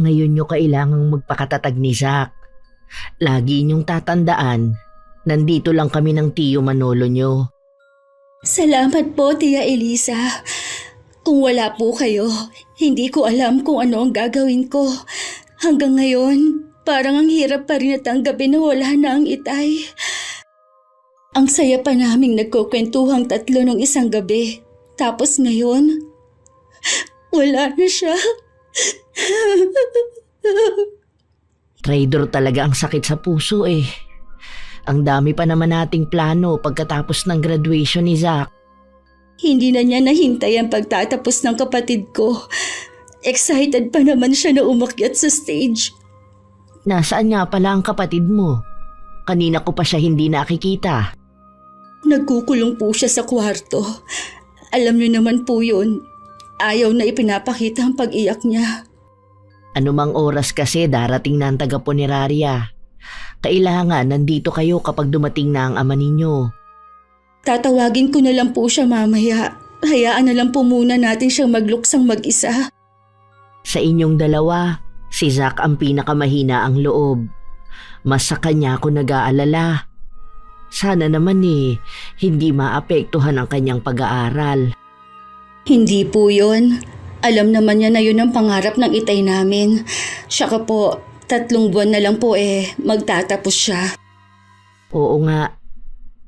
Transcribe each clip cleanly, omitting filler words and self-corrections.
Ngayon nyo kailangang magpakatatag ni Zack. Lagi niyong tatandaan, nandito lang kami ng tiyo Manolo nyo. Salamat po, Tia Elisa. Kung wala po kayo, hindi ko alam kung ano ang gagawin ko. Hanggang ngayon, parang ang hirap pa rin natanggapin na wala na ang Itay. Ang saya pa naming nagkukwentuhang tatlo nung isang gabi. Tapos ngayon, wala na siya. Traidor talaga ang sakit sa puso eh. Ang dami pa naman nating plano pagkatapos ng graduation ni Zack. Hindi na niya nahintay ang pagtatapos ng kapatid ko. Excited pa naman siya na umakyat sa stage. Nasaan nga pala ang kapatid mo? Kanina ko pa siya hindi nakikita. Nagkukulong po siya sa kwarto. Alam niyo naman po yun. Ayaw na ipinapakita ang pag-iyak niya. Anumang oras kasi darating na ang taga-punerarya. Kailangan nandito kayo kapag dumating na ang ama ninyo. Tatawagin ko na lang po siya mamaya. Hayaan na lang po muna natin siyang magluksang mag-isa. Sa inyong dalawa, si Zack ang pinakamahina ang loob. Mas sa kanya ako nag-aalala. Sana naman hindi maapektuhan ang kanyang pag-aaral. Hindi po yun. Alam naman niya na yun ang pangarap ng Itay namin. Saka po, 3 buwan na lang po magtatapos siya. Oo nga.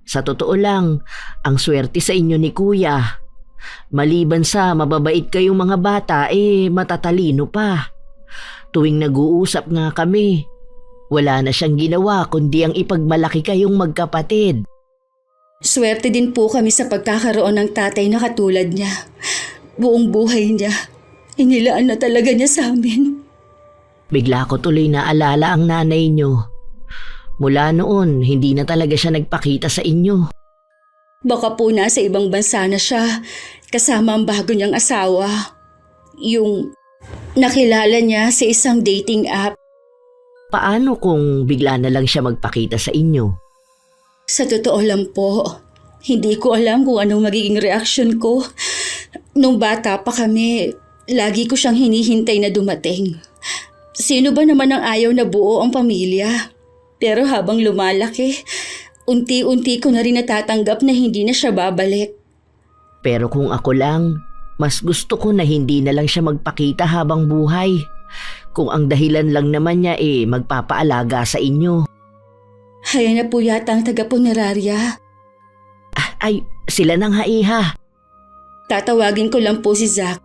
Sa totoo lang, ang swerte sa inyo ni Kuya. Maliban sa mababait kayong mga bata, matatalino pa. Tuwing nag-uusap nga kami, wala na siyang ginawa kundi ang ipagmalaki kayong magkapatid. Swerte din po kami sa pagkakaroon ng tatay na katulad niya. Buong buhay niya, inilaan na talaga niya sa amin. Bigla ko tuloy naalala ang nanay niyo. Mula noon, hindi na talaga siya nagpakita sa inyo. Baka po nasa ibang bansa na siya, kasama ang bago niyang asawa. Yung nakilala niya sa isang dating app. Paano kung bigla na lang siya magpakita sa inyo? Sa totoo lang po, hindi ko alam kung anong magiging reaksyon ko. Nung bata pa kami, lagi ko siyang hinihintay na dumating. Sino ba naman ang ayaw na buo ang pamilya? Pero habang lumalaki, unti-unti ko na rin natatanggap na hindi na siya babalik. Pero kung ako lang, mas gusto ko na hindi na lang siya magpakita habang buhay. Kung ang dahilan lang naman niya magpapaalaga sa inyo. Haya na po yata ang taga-punerarya. Ay, sila nang haiha. Tatawagin ko lang po si Zack.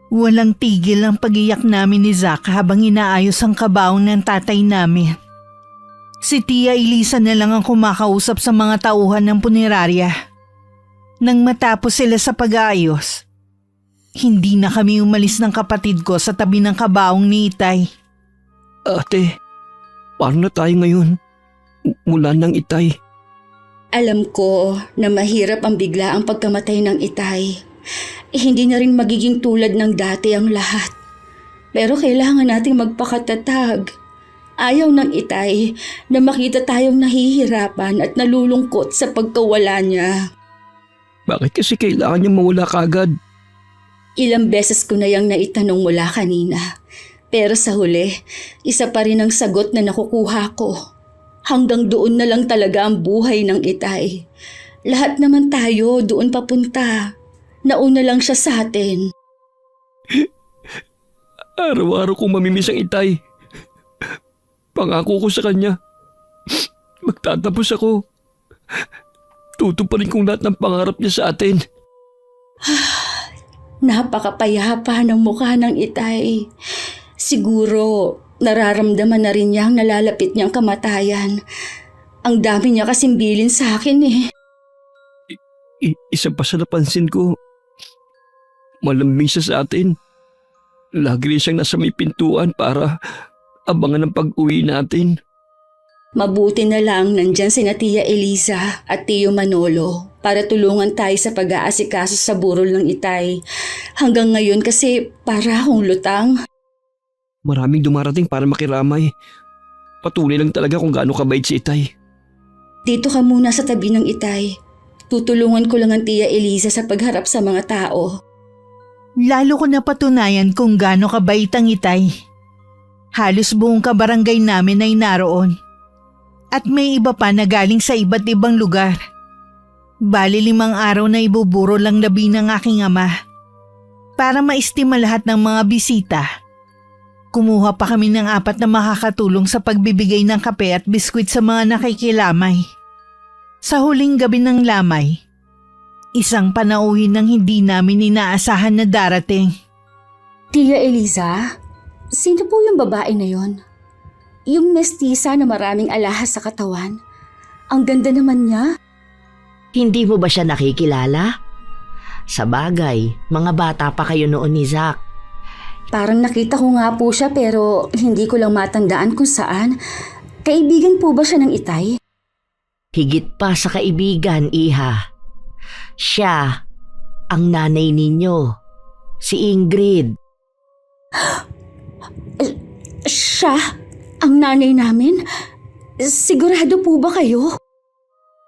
Walang tigil ang pag-iyak namin ni Zack habang inaayos ang kabaong ng tatay namin. Si Tia Elisa na lang ang kumakausap sa mga tauhan ng punerarya. Nang matapos sila sa pag-aayos, hindi na kami umalis ng kapatid ko sa tabi ng kabaong ni Itay. Ate, paano na tayo ngayon? Mula ng Itay. Alam ko na mahirap ang bigla ang pagkamatay ng Itay. Hindi na rin magiging tulad ng dati ang lahat. Pero kailangan nating magpakatatag. Ayaw ng Itay na makita tayong nahihirapan at nalulungkot sa pagkawala niya. Bakit kasi kailangan niya mawala kagad? Ilang beses ko na yang naitanong mula kanina. Pero sa huli, isa pa rin ang sagot na nakukuha ko. Hanggang doon na lang talaga ang buhay ng Itay. Lahat naman tayo doon papunta. Nauna lang siya sa atin. Araw-araw kong mamimiss ang Itay. Pangako ko sa kanya, magtatapos ako. Tutuparin kong lahat ng pangarap niya sa atin. Napakapayapa ng mukha ng Itay. Siguro, nararamdaman na rin niyang nalalapit niyang kamatayan. Ang dami niya kasing bilin sa akin Isa pa sa napansin ko, malambing siya sa atin. Lagi rin siyang nasa may pintuan para abangan ang pag-uwi natin. Mabuti na lang nandyan sina Tia Elisa at Tio Manolo para tulungan tayo sa pag-aasikaso sa burol ng Itay. Hanggang ngayon kasi para akong lutang. Maraming dumarating para makiramay. Patuloy lang talaga kung gaano kabait si Itay. Dito ka muna sa tabi ng Itay. Tutulungan ko lang ang Tia Elisa sa pagharap sa mga tao. Lalo ko napatunayan kung gaano kabait ang Itay. Halos buong kabarangay namin ay naroon. At may iba pa na galing sa iba't ibang lugar. Bali 5 araw na ibuburo lang labi ng aking ama. Para maistima lahat ng mga bisita. Kumuha pa kami ng 4 na makakatulong sa pagbibigay ng kape at biskwit sa mga nakikilamay. Sa huling gabi ng lamay, isang panauhin ng hindi namin inaasahan na darating. Tia Eliza, sino po yung babae na yon? Yung mestiza na maraming alahas sa katawan. Ang ganda naman niya. Hindi mo ba siya nakikilala? Sa bagay, mga bata pa kayo noon ni Zack. Parang nakita ko nga po siya pero hindi ko lang matandaan kung saan. Kaibigan po ba siya ng Itay? Higit pa sa kaibigan, Iha. Siya ang nanay ninyo, si Ingrid. Siya? Ang nanay namin? Sigurado po ba kayo?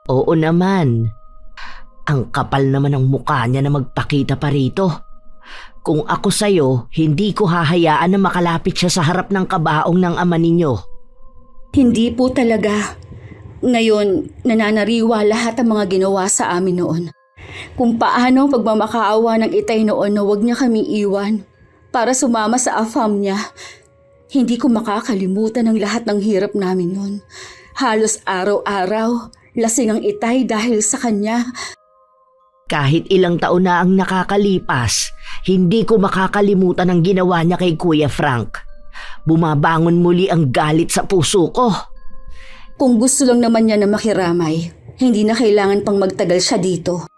Oo naman. Ang kapal naman ng mukha niya na magpakita pa rito. Kung ako sa'yo, hindi ko hahayaan na makalapit siya sa harap ng kabaong ng ama ninyo. Hindi po talaga. Ngayon, nananariwa lahat ang mga ginawa sa amin noon. Kung paano ang pagmamakaawa ng Itay noon na huwag niya kami iwan para sumama sa afam niya. Hindi ko makakalimutan ang lahat ng hirap namin noon. Halos araw-araw, lasing ang Itay dahil sa kanya. Kahit ilang taon na ang nakakalipas, hindi ko makakalimutan ang ginawa niya kay Kuya Frank. Bumabangon muli ang galit sa puso ko. Kung gusto lang naman niya na makiramay, hindi na kailangan pang magtagal siya dito.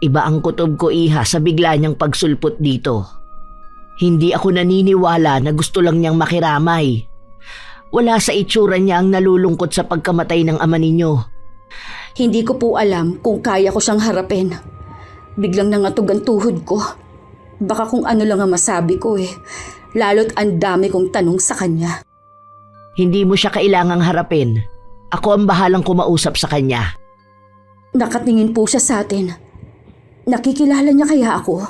Iba ang kutob ko, Iha, sa bigla niyang pagsulpot dito. Hindi ako naniniwala na gusto lang niyang makiramay. Wala sa itsura niya ang nalulungkot sa pagkamatay ng ama ninyo. Hindi ko po alam kung kaya ko siyang harapin. Biglang nangatog ang tuhod ko. Baka kung ano lang ang masabi ko Lalo't ang dami kong tanong sa kanya. Hindi mo siya kailangang harapin. Ako ang bahalang kumausap sa kanya. Nakatingin po siya sa atin. Nakikilala niya kaya ako?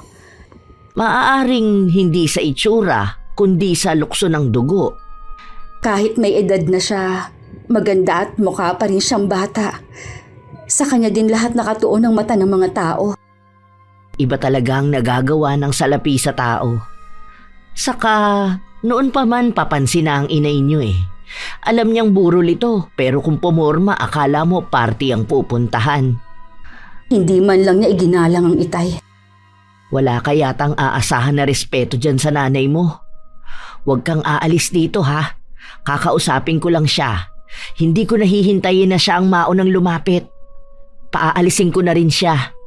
Maaaring hindi sa itsura, kundi sa lukso ng dugo. Kahit may edad na siya, maganda at mukha pa rin siyang bata. Sa kanya din lahat nakatuon ang mata ng mga tao. Iba talagang nagagawa ng salapi sa tao. Saka, noon pa man papansin na ang inay niyo Alam niyang burol ito, pero kung pumorma akala mo party ang pupuntahan. Hindi man lang niya iginalang ang Itay. Wala ka yatang aasahan na respeto dyan sa nanay mo. Huwag kang aalis dito ha. Kakausapin ko lang siya. Hindi ko nahihintayin na siya ang maunang lumapit. Paaalisin ko na rin siya.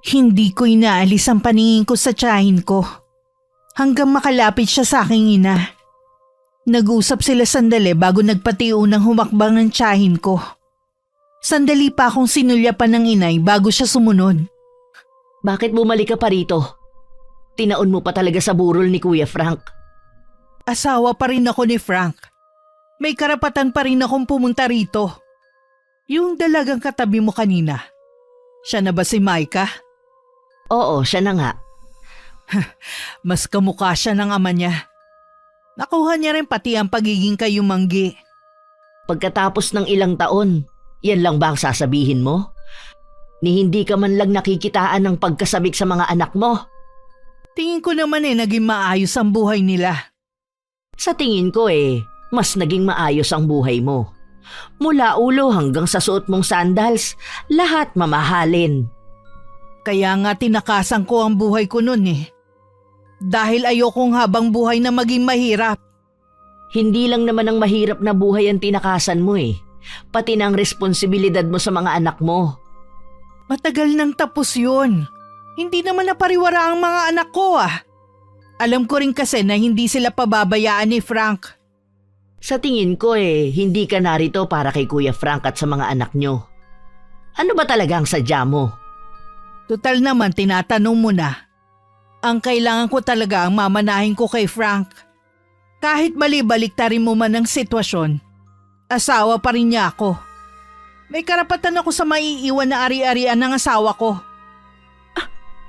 Hindi ko inaalis ang paningin ko sa tiyahin ko. Hanggang makalapit siya sa aking ina. Nag-usap sila sandali bago nagpatiunang humakbang ng tiyahin ko. Sandali pa akong sinulyapan ng inay bago siya sumunod. Bakit bumalik ka pa rito? Tinaon mo pa talaga sa burol ni Kuya Frank. Asawa pa rin ako ni Frank. May karapatan pa rin akong pumunta rito. Yung dalagang katabi mo kanina. Siya na ba si Micah? Oo, siya na nga. Mas kamukha siya ng ama niya. Nakuha niya rin pati ang pagiging kayumanggi. Pagkatapos ng ilang taon, yan lang ba ang sasabihin mo? Ni hindi ka man lang nakikitaan ng pagkasabik sa mga anak mo? Tingin ko naman naging maayos ang buhay nila. Sa tingin ko mas naging maayos ang buhay mo. Mula ulo hanggang sa suot mong sandals, lahat mamahalin. Kaya nga tinakasan ko ang buhay ko noon Dahil ayokong habang buhay na maging mahirap. Hindi lang naman ang mahirap na buhay ang tinakasan mo pati na ang responsibilidad mo sa mga anak mo. Matagal nang tapos yun. Hindi naman napariwara ang mga anak ko Alam ko rin kasi na hindi sila pababayaan ni Frank. Sa tingin ko hindi ka narito para kay Kuya Frank at sa mga anak nyo. Ano ba talaga ang sadya mo? Tutal naman tinatanong mo na. Ang kailangan ko talaga ang mamanahin ko kay Frank. Kahit bali-baliktarin mo man ang sitwasyon, asawa pa rin niya ako. May karapatan ako sa maiiwan na ari-arian ng asawa ko.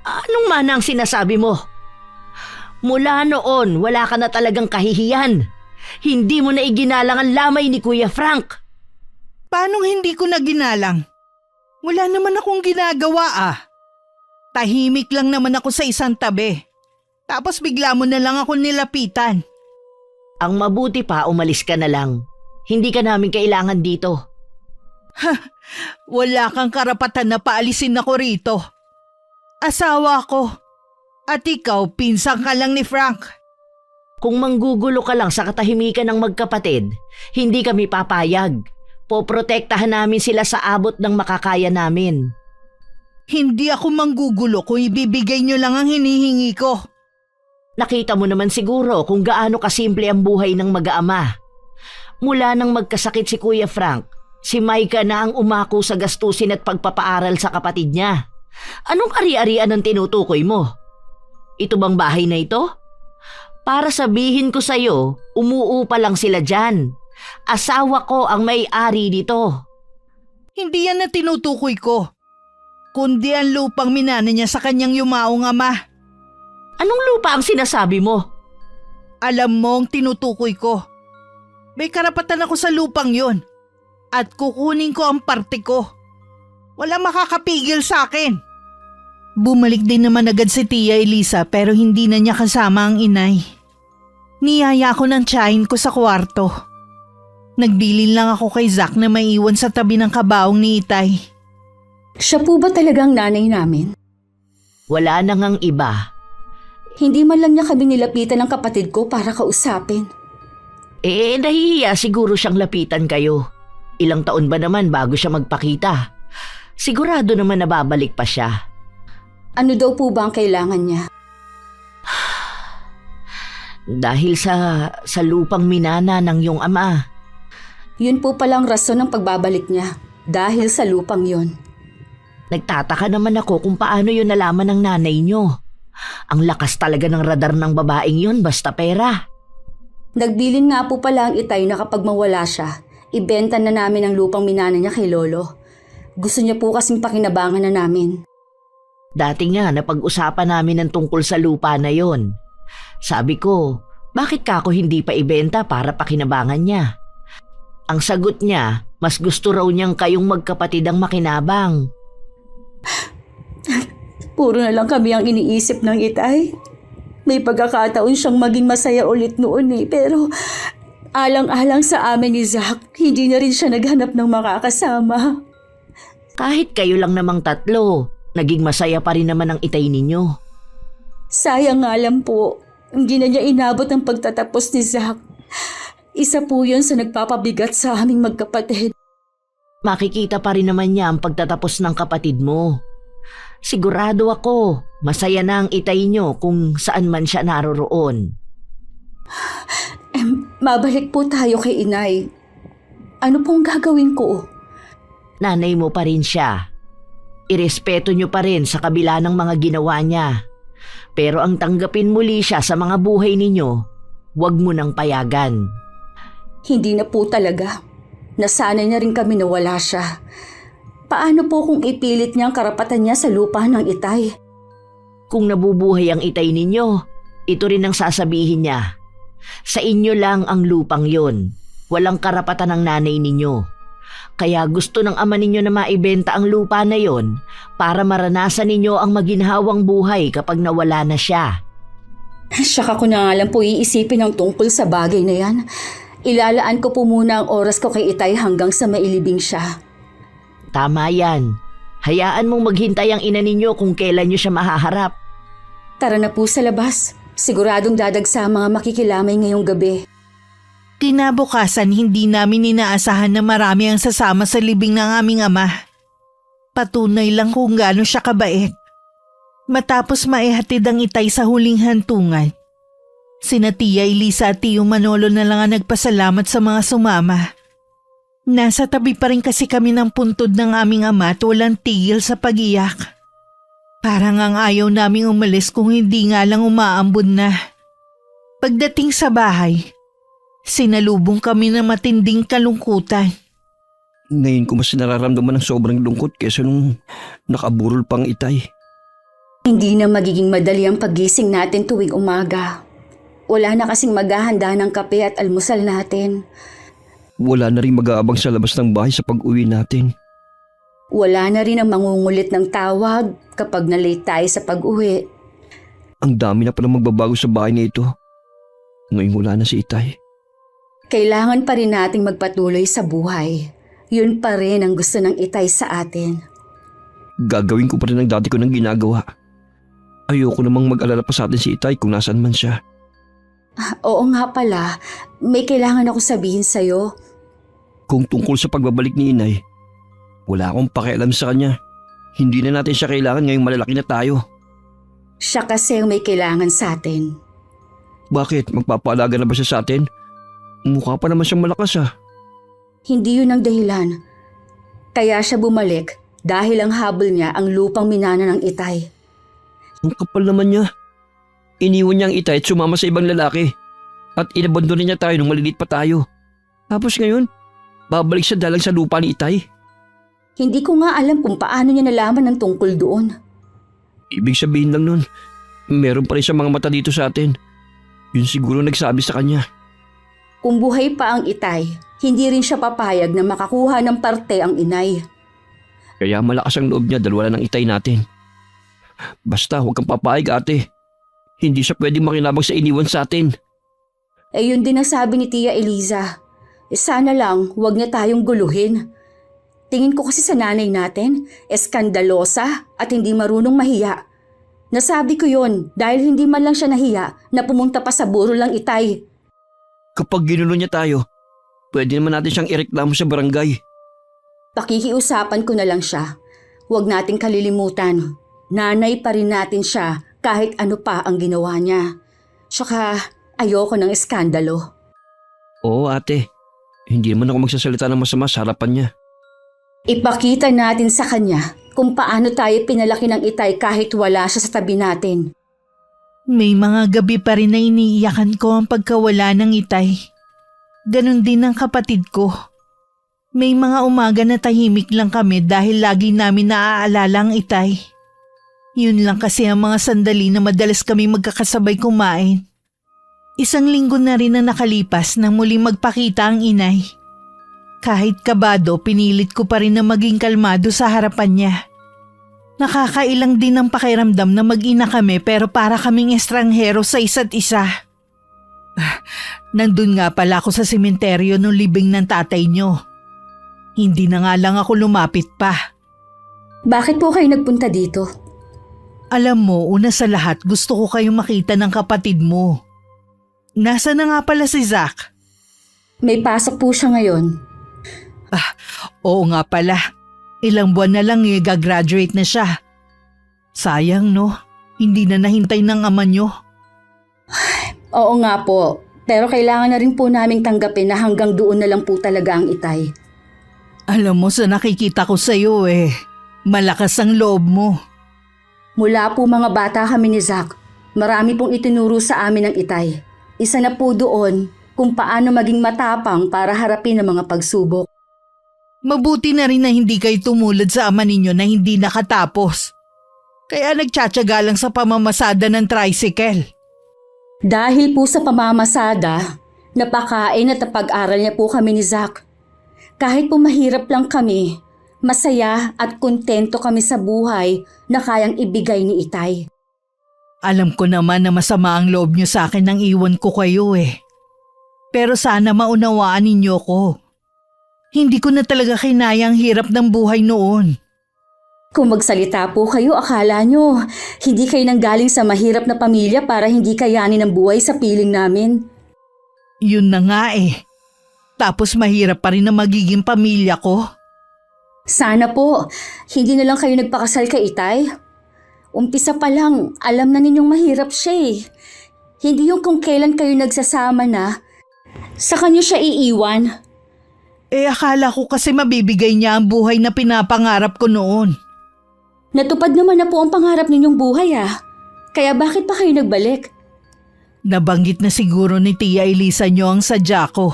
Anong mana ang sinasabi mo? Mula noon, wala ka na talagang kahihiyan. Hindi mo na iginalang ang lamay ni Kuya Frank. Paanong hindi ko na ginalang? Wala naman akong ginagawa ah. Tahimik lang naman ako sa isang tabi. Tapos bigla mo na lang ako nilapitan. Ang mabuti pa, umalis ka na lang. Hindi ka namin kailangan dito. Wala kang karapatan na paalisin ako rito. Asawa ko. At ikaw, pinsan ka lang ni Frank. Kung manggugulo ka lang sa katahimikan ng magkapatid, hindi kami papayag. Poprotektahan namin sila sa abot ng makakaya namin. Hindi ako manggugulo kung ibibigay nyo lang ang hinihingi ko. Nakita mo naman siguro kung gaano kasimple ang buhay ng mag-aama. Mula nang magkasakit si Kuya Frank, si Micah na ang umako sa gastusin at pagpapaaral sa kapatid niya. Anong ari-arian ang tinutukoy mo? Ito bang bahay na ito? Para sabihin ko sa'yo, umuupa lang sila dyan. Asawa ko ang may-ari dito. Hindi yan na tinutukoy ko. Kundi ang lupang minana niya sa kanyang yumaong ama. Anong lupa ang sinasabi mo? Alam mo ang tinutukoy ko. May karapatan ako sa lupang yon. At kukunin ko ang parte ko. Wala makakapigil sa akin. Bumalik din naman agad si Tia Elisa pero hindi na niya kasama ang inay. Niyaya ko ng tiyahin ko sa kwarto. Nagbilin lang ako kay Zack na maiwan sa tabi ng kabaong ni Itay. Siya po ba talagang nanay namin? Wala na ngang iba. Hindi man lang niya kami nilapitan ng kapatid ko para kausapin. Nahihiya siguro siyang lapitan kayo. Ilang taon ba naman bago siya magpakita? Sigurado naman na babalik pa siya. Ano daw po ba ang kailangan niya? Dahil sa lupang minana ng iyong ama. Yun po palang rason ng pagbabalik niya. Dahil sa lupang yon. Nagtataka naman ako kung paano yun nalaman ng nanay niyo. Ang lakas talaga ng radar ng babaeng yun basta pera. Nagbilin nga po pala ang Itay na kapag mawala siya, ibenta na namin ang lupang minana niya kay Lolo. Gusto niya po kasing pakinabangan na namin. Dati nga napag-usapan namin ng tungkol sa lupa na yon. Sabi ko, bakit ka ako hindi pa ibenta para pakinabangan niya? Ang sagot niya, mas gusto raw niyang kayong magkapatid ang makinabang. Puro na lang kami ang iniisip ng Itay. May pagkakataon siyang maging masaya ulit noon pero alang-alang sa amin ni Zack, hindi na rin siya naghanap ng makakasama. Kahit kayo lang namang tatlo, naging masaya pa rin naman ang Itay ninyo. Sayang nga lang po, hindi na niya inabot ang pagtatapos ni Zack. Isa po yun sa nagpapabigat sa aming magkapatid. Makikita pa rin naman niya ang pagtatapos ng kapatid mo. Sigurado ako, masaya na ang Itay niyo kung saan man siya naroroon. Mabalik po tayo kay Inay. Ano pong gagawin ko? Nanay mo pa rin siya. Irespeto niyo pa rin sa kabila ng mga ginawa niya. Pero ang tanggapin muli siya sa mga buhay ninyo, huwag mo nang payagan. Hindi na po talaga. Nasanay na rin kami na wala siya. Paano po kung ipilit niya ang karapatan niya sa lupa ng Itay? Kung nabubuhay ang Itay ninyo, ito rin ang sasabihin niya. Sa inyo lang ang lupang yon. Walang karapatan ng nanay ninyo. Kaya gusto ng ama ninyo na maibenta ang lupa na yon para maranasan ninyo ang maginhawang buhay kapag nawala na siya. Saka ko na nga lang po iisipin ang tungkol sa bagay na yan. Ilalaan ko po muna ang oras ko kay Itay hanggang sa mailibing siya. Tama yan. Hayaan mong maghintay ang ina ninyo kung kailan nyo siya mahaharap. Tara na po sa labas. Siguradong dadagsa ang mga makikilamay ngayong gabi. Kinabukasan hindi namin inaasahan na marami ang sasama sa libing ng aming ama. Patunay lang kung gaano siya kabait. Matapos maihatid ang Itay sa huling hantungan, sina Tia Elisa at Tio Manolo na lang ang nagpasalamat sa mga sumama. Nasa tabi pa rin kasi kami ng puntod ng aming ama at walang tigil sa pag-iyak. Parang ang ayaw naming umalis kung hindi nga lang umaambon na. Pagdating sa bahay, sinalubong kami ng matinding kalungkutan. Ngayon ko mas nararamdaman ng sobrang lungkot kesa nung nakaburol pang Itay. Hindi na magiging madali ang pagising natin tuwing umaga. Wala na kasing maghahanda ng kape at almusal natin. Wala na rin mag-aabang sa labas ng bahay sa pag-uwi natin. Wala na rin ang mangungulit ng tawag kapag na-late tayo sa pag-uwi. Ang dami na palang magbabago sa bahay na ito. Ngayon wala na si Itay. Kailangan pa rin nating magpatuloy sa buhay. Yun pa rin ang gusto ng Itay sa atin. Gagawin ko pa rin ang dati ko nang ginagawa. Ayoko namang mag-alala pa sa atin si Itay kung nasaan man siya. Oo nga pala, may kailangan ako sabihin sa'yo. Kung tungkol sa pagbabalik ni Inay, wala akong pakialam sa kanya. Hindi na natin siya kailangan ngayong malalaki na tayo. Siya kasi ang may kailangan sa atin. Bakit? Magpapaalaga na ba siya sa atin? Mukha pa naman siyang malakas ah. Hindi yun ang dahilan. Kaya siya bumalik dahil ang habol niya ang lupang minana ng Itay. Ang kapal naman niya. Iniwan niya ang Itay at sumama sa ibang lalaki. At inabandon niya tayo nung maliliit pa tayo. Tapos ngayon, babalik siya dalang sa lupa ni Itay. Hindi ko nga alam kung paano niya nalaman ng tungkol doon. Ibig sabihin lang nun, meron pa rin siya mga mata dito sa atin. Yun siguro nagsabi sa kanya. Kung buhay pa ang Itay, hindi rin siya papayag na makakuha ng parte ang Inay. Kaya malakas ang loob niya dahil wala ng Itay natin. Basta huwag kang papayag ate. Hindi siya pwedeng makinabang sa iniwan sa atin. Eh yun din ang sabi ni Tia Eliza. Sana lang huwag niya tayong guluhin. Tingin ko kasi sa nanay natin, eskandalosa at hindi marunong mahiya. Nasabi ko yon dahil hindi man lang siya nahiya na pumunta pa sa burol ng Itay. Kapag ginulo niya tayo, pwede naman natin siyang ireklamo sa barangay. Pakikiusapan ko na lang siya. Huwag nating kalilimutan. Nanay pa rin natin siya kahit ano pa ang ginawa niya. Tsaka ayoko ng eskandalo. Oo ate, hindi naman ako magsasalita ng masama sa harapan niya. Ipakita natin sa kanya kung paano tayo pinalaki ng Itay kahit wala siya sa tabi natin. May mga gabi pa rin na iniiyakan ko ang pagkawala ng Itay. Ganon din ang kapatid ko. May mga umaga na tahimik lang kami dahil lagi namin naaalala ang Itay. Yun lang kasi ang mga sandali na madalas kami magkakasabay kumain. 1 linggo na rin ang nakalipas nang muling magpakita ang Inay. Kahit kabado, pinilit ko pa rin na maging kalmado sa harapan niya. Nakakailang din ang pakiramdam na mag-ina kami pero para kaming estranghero sa isa't isa. Nandun nga pala ako sa sementeryo nung libing ng tatay niyo. Hindi na nga lang ako lumapit pa. Bakit po kayo nagpunta dito? Alam mo, una sa lahat gusto ko kayong makita ng kapatid mo. Nasa na nga pala si Zach? May pasok po siya ngayon. Oo nga pala. Ilang buwan na lang gagraduate na siya. Sayang no, hindi na nahintay ng ama niyo. Oo nga po, pero kailangan na rin po naming tanggapin na hanggang doon na lang po talaga ang Itay. Alam mo sa nakikita ko sa'yo malakas ang loob mo. Mula po mga bata kami ni Zach, marami pong itinuro sa amin ng Itay. Isa na po doon kung paano maging matapang para harapin ang mga pagsubok. Mabuti na rin na hindi kayo tumulad sa ama ninyo na hindi nakatapos. Kaya nagtsatsaga lang sa pamamasada ng tricycle. Dahil po sa pamamasada, napakain at napag-aral niya po kami ni Zach. Kahit po mahirap lang kami, masaya at kontento kami sa buhay na kayang ibigay ni Itay. Alam ko naman na masama ang loob niyo sa akin nang iwan ko kayo Pero sana maunawaan ninyo ko. Hindi ko na talaga kinaya ang hirap ng buhay noon. Kung magsalita po kayo, akala nyo, hindi kayo nanggaling sa mahirap na pamilya para hindi kayanin ang buhay sa piling namin. Yun na nga Tapos mahirap pa rin na magiging pamilya ko. Sana po, hindi na lang kayo nagpakasal kay Itay. Umpisa pa lang, alam na ninyong mahirap siya Hindi yung kung kailan kayo nagsasama na, sa kanya siya iiwan. Akala ko kasi mabibigay niya ang buhay na pinapangarap ko noon. Natupad naman na po ang pangarap ninyong buhay Kaya bakit pa kayo nagbalik? Nabanggit na siguro ni Tia Elisa niyo ang sadya ko.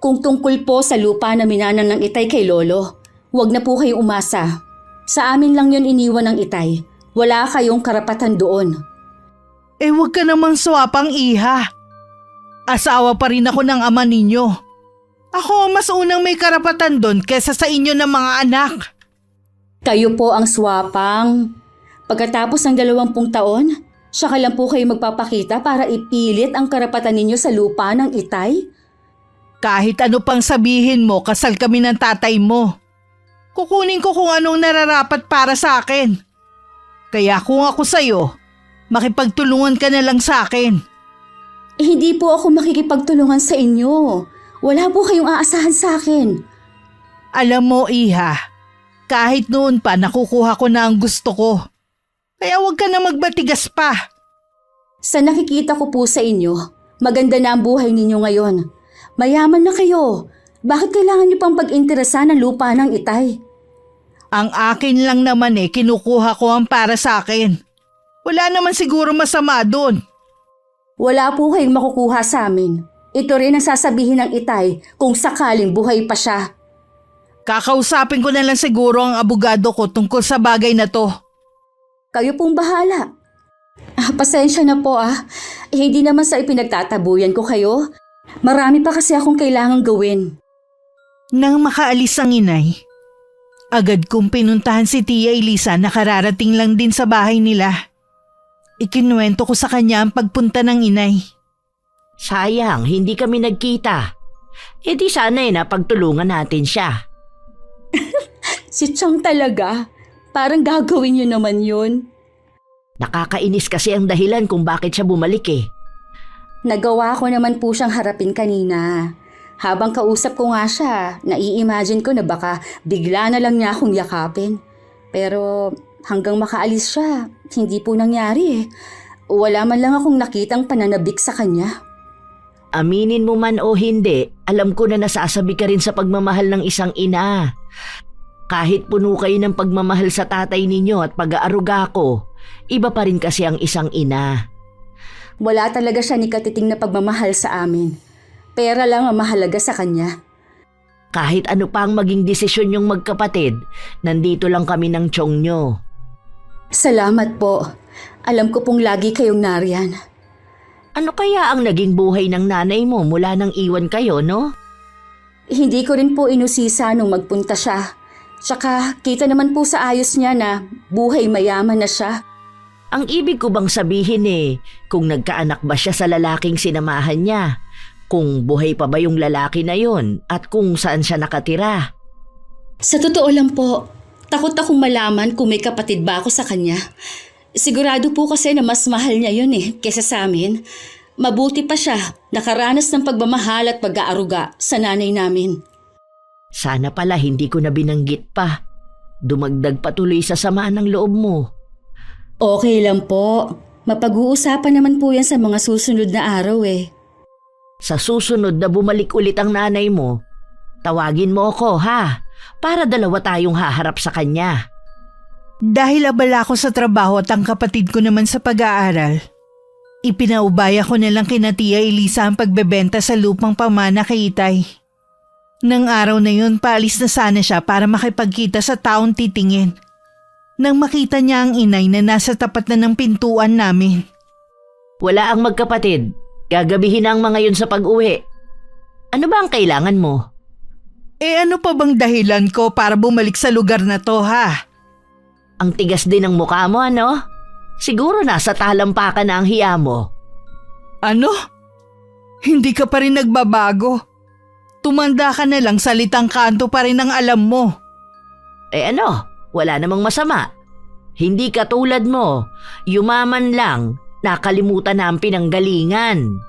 Kung tungkol po sa lupa na minanan ng Itay kay Lolo, huwag na po kayong umasa. Sa amin lang yun iniwan ng Itay. Wala kayong karapatan doon. Huwag ka namang swapang iha. Asawa pa rin ako ng ama ninyo. Ako ang mas unang may karapatan doon kesa sa inyo ng mga anak. Kayo po ang swapang. Pagkatapos ng 20 taon, saka lang po kayo magpapakita para ipilit ang karapatan ninyo sa lupa ng Itay? Kahit ano pang sabihin mo, kasal kami ng tatay mo. Kukunin ko kung anong nararapat para sa akin. Kaya kung ako sa'yo, makipagtulungan ka na lang sa akin. Hindi po ako makikipagtulungan sa inyo. Wala po kayong aasahan sa akin. Alam mo, Iha, kahit noon pa nakukuha ko na ang gusto ko. Kaya huwag ka na magbatigas pa. Sa nakikita ko po sa inyo, maganda na ang buhay ninyo ngayon. Mayaman na kayo. Bakit kailangan niyo pang pag-interesan ng lupa ng Itay? Ang akin lang naman kinukuha ko ang para sa akin. Wala naman siguro masama doon. Wala po kayong makukuha sa amin. Ito rin ang sasabihin ng Itay kung sakaling buhay pa siya. Kakausapin ko na lang siguro ang abogado ko tungkol sa bagay na to. Kayo pong bahala. Pasensya na po hindi naman sa ipinagtatabuyan ko kayo. Marami pa kasi akong kailangang gawin. Nang makaalis ang inay, agad kong pinuntahan si Tia Elisa na kararating lang din sa bahay nila. Ikinuwento ko sa kanya ang pagpunta ng inay. Sayang, hindi kami nagkita. Di sana napagtulungan natin siya. Si Chang talaga. Parang gagawin niyo naman yun. Nakakainis kasi ang dahilan kung bakit siya bumalik Nagawa ko naman po siyang harapin kanina. Habang kausap ko nga siya, nai-imagine ko na baka bigla na lang niya akong yakapin. Pero hanggang makaalis siya, hindi po nangyari Wala man lang akong nakitang pananabik sa kanya. Aminin mo man o hindi, alam ko na nasasabi ka rin sa pagmamahal ng isang ina. Kahit puno kayo ng pagmamahal sa tatay ninyo at pag-aaruga ko, iba pa rin kasi ang isang ina. Wala talaga siya ni katiting na pagmamahal sa amin. Pera lang ang mahalaga sa kanya. Kahit ano pa ang maging desisyon yung magkapatid, nandito lang kami ng tiyong nyo. Salamat po. Alam ko pong lagi kayong nariyan. Ano kaya ang naging buhay ng nanay mo mula nang iwan kayo, no? Hindi ko rin po inusisa nung magpunta siya. Tsaka kita naman po sa ayos niya na buhay mayaman na siya. Ang ibig ko bang sabihin kung nagkaanak ba siya sa lalaking sinamahan niya, kung buhay pa ba yung lalaki na yon at kung saan siya nakatira. Sa totoo lang po, takot akong malaman kung may kapatid ba ako sa kanya. Sigurado po kasi na mas mahal niya yun kesa sa amin. Mabuti pa siya, nakaranas ng pagmamahal at pag-aaruga sa nanay namin. Sana pala hindi ko na binanggit pa. Dumagdag patuloy sa samaan ng loob mo. Okay lang po. Mapag-uusapan naman po yan sa mga susunod na araw Sa susunod na bumalik ulit ang nanay mo, tawagin mo ako ha, para dalawa tayong haharap sa kanya. Dahil abala ko sa trabaho at ang kapatid ko naman sa pag-aaral, ipinaubaya ko na lang kina Tia Elisa ang pagbebenta sa lupang pamana kay Itay. Nang araw na yun, paalis na sana siya para makipagkita sa taong titingin. Nang makita niya ang inay na nasa tapat na ng pintuan namin. Wala ang magkapatid. Gagabihin na ang mga yun sa pag-uwi. Ano ba ang kailangan mo? Ano pa bang dahilan ko para bumalik sa lugar na to ha? Ang tigas din ng mukha mo, ano? Siguro nasa talampakan na ang hiya mo. Ano? Hindi ka pa rin nagbabago. Tumanda ka na lang, salitang kanto pa rin ang alam mo. Ano? Wala namang masama. Hindi katulad mo, yumaman lang, nakalimutan na ang pinanggalingan.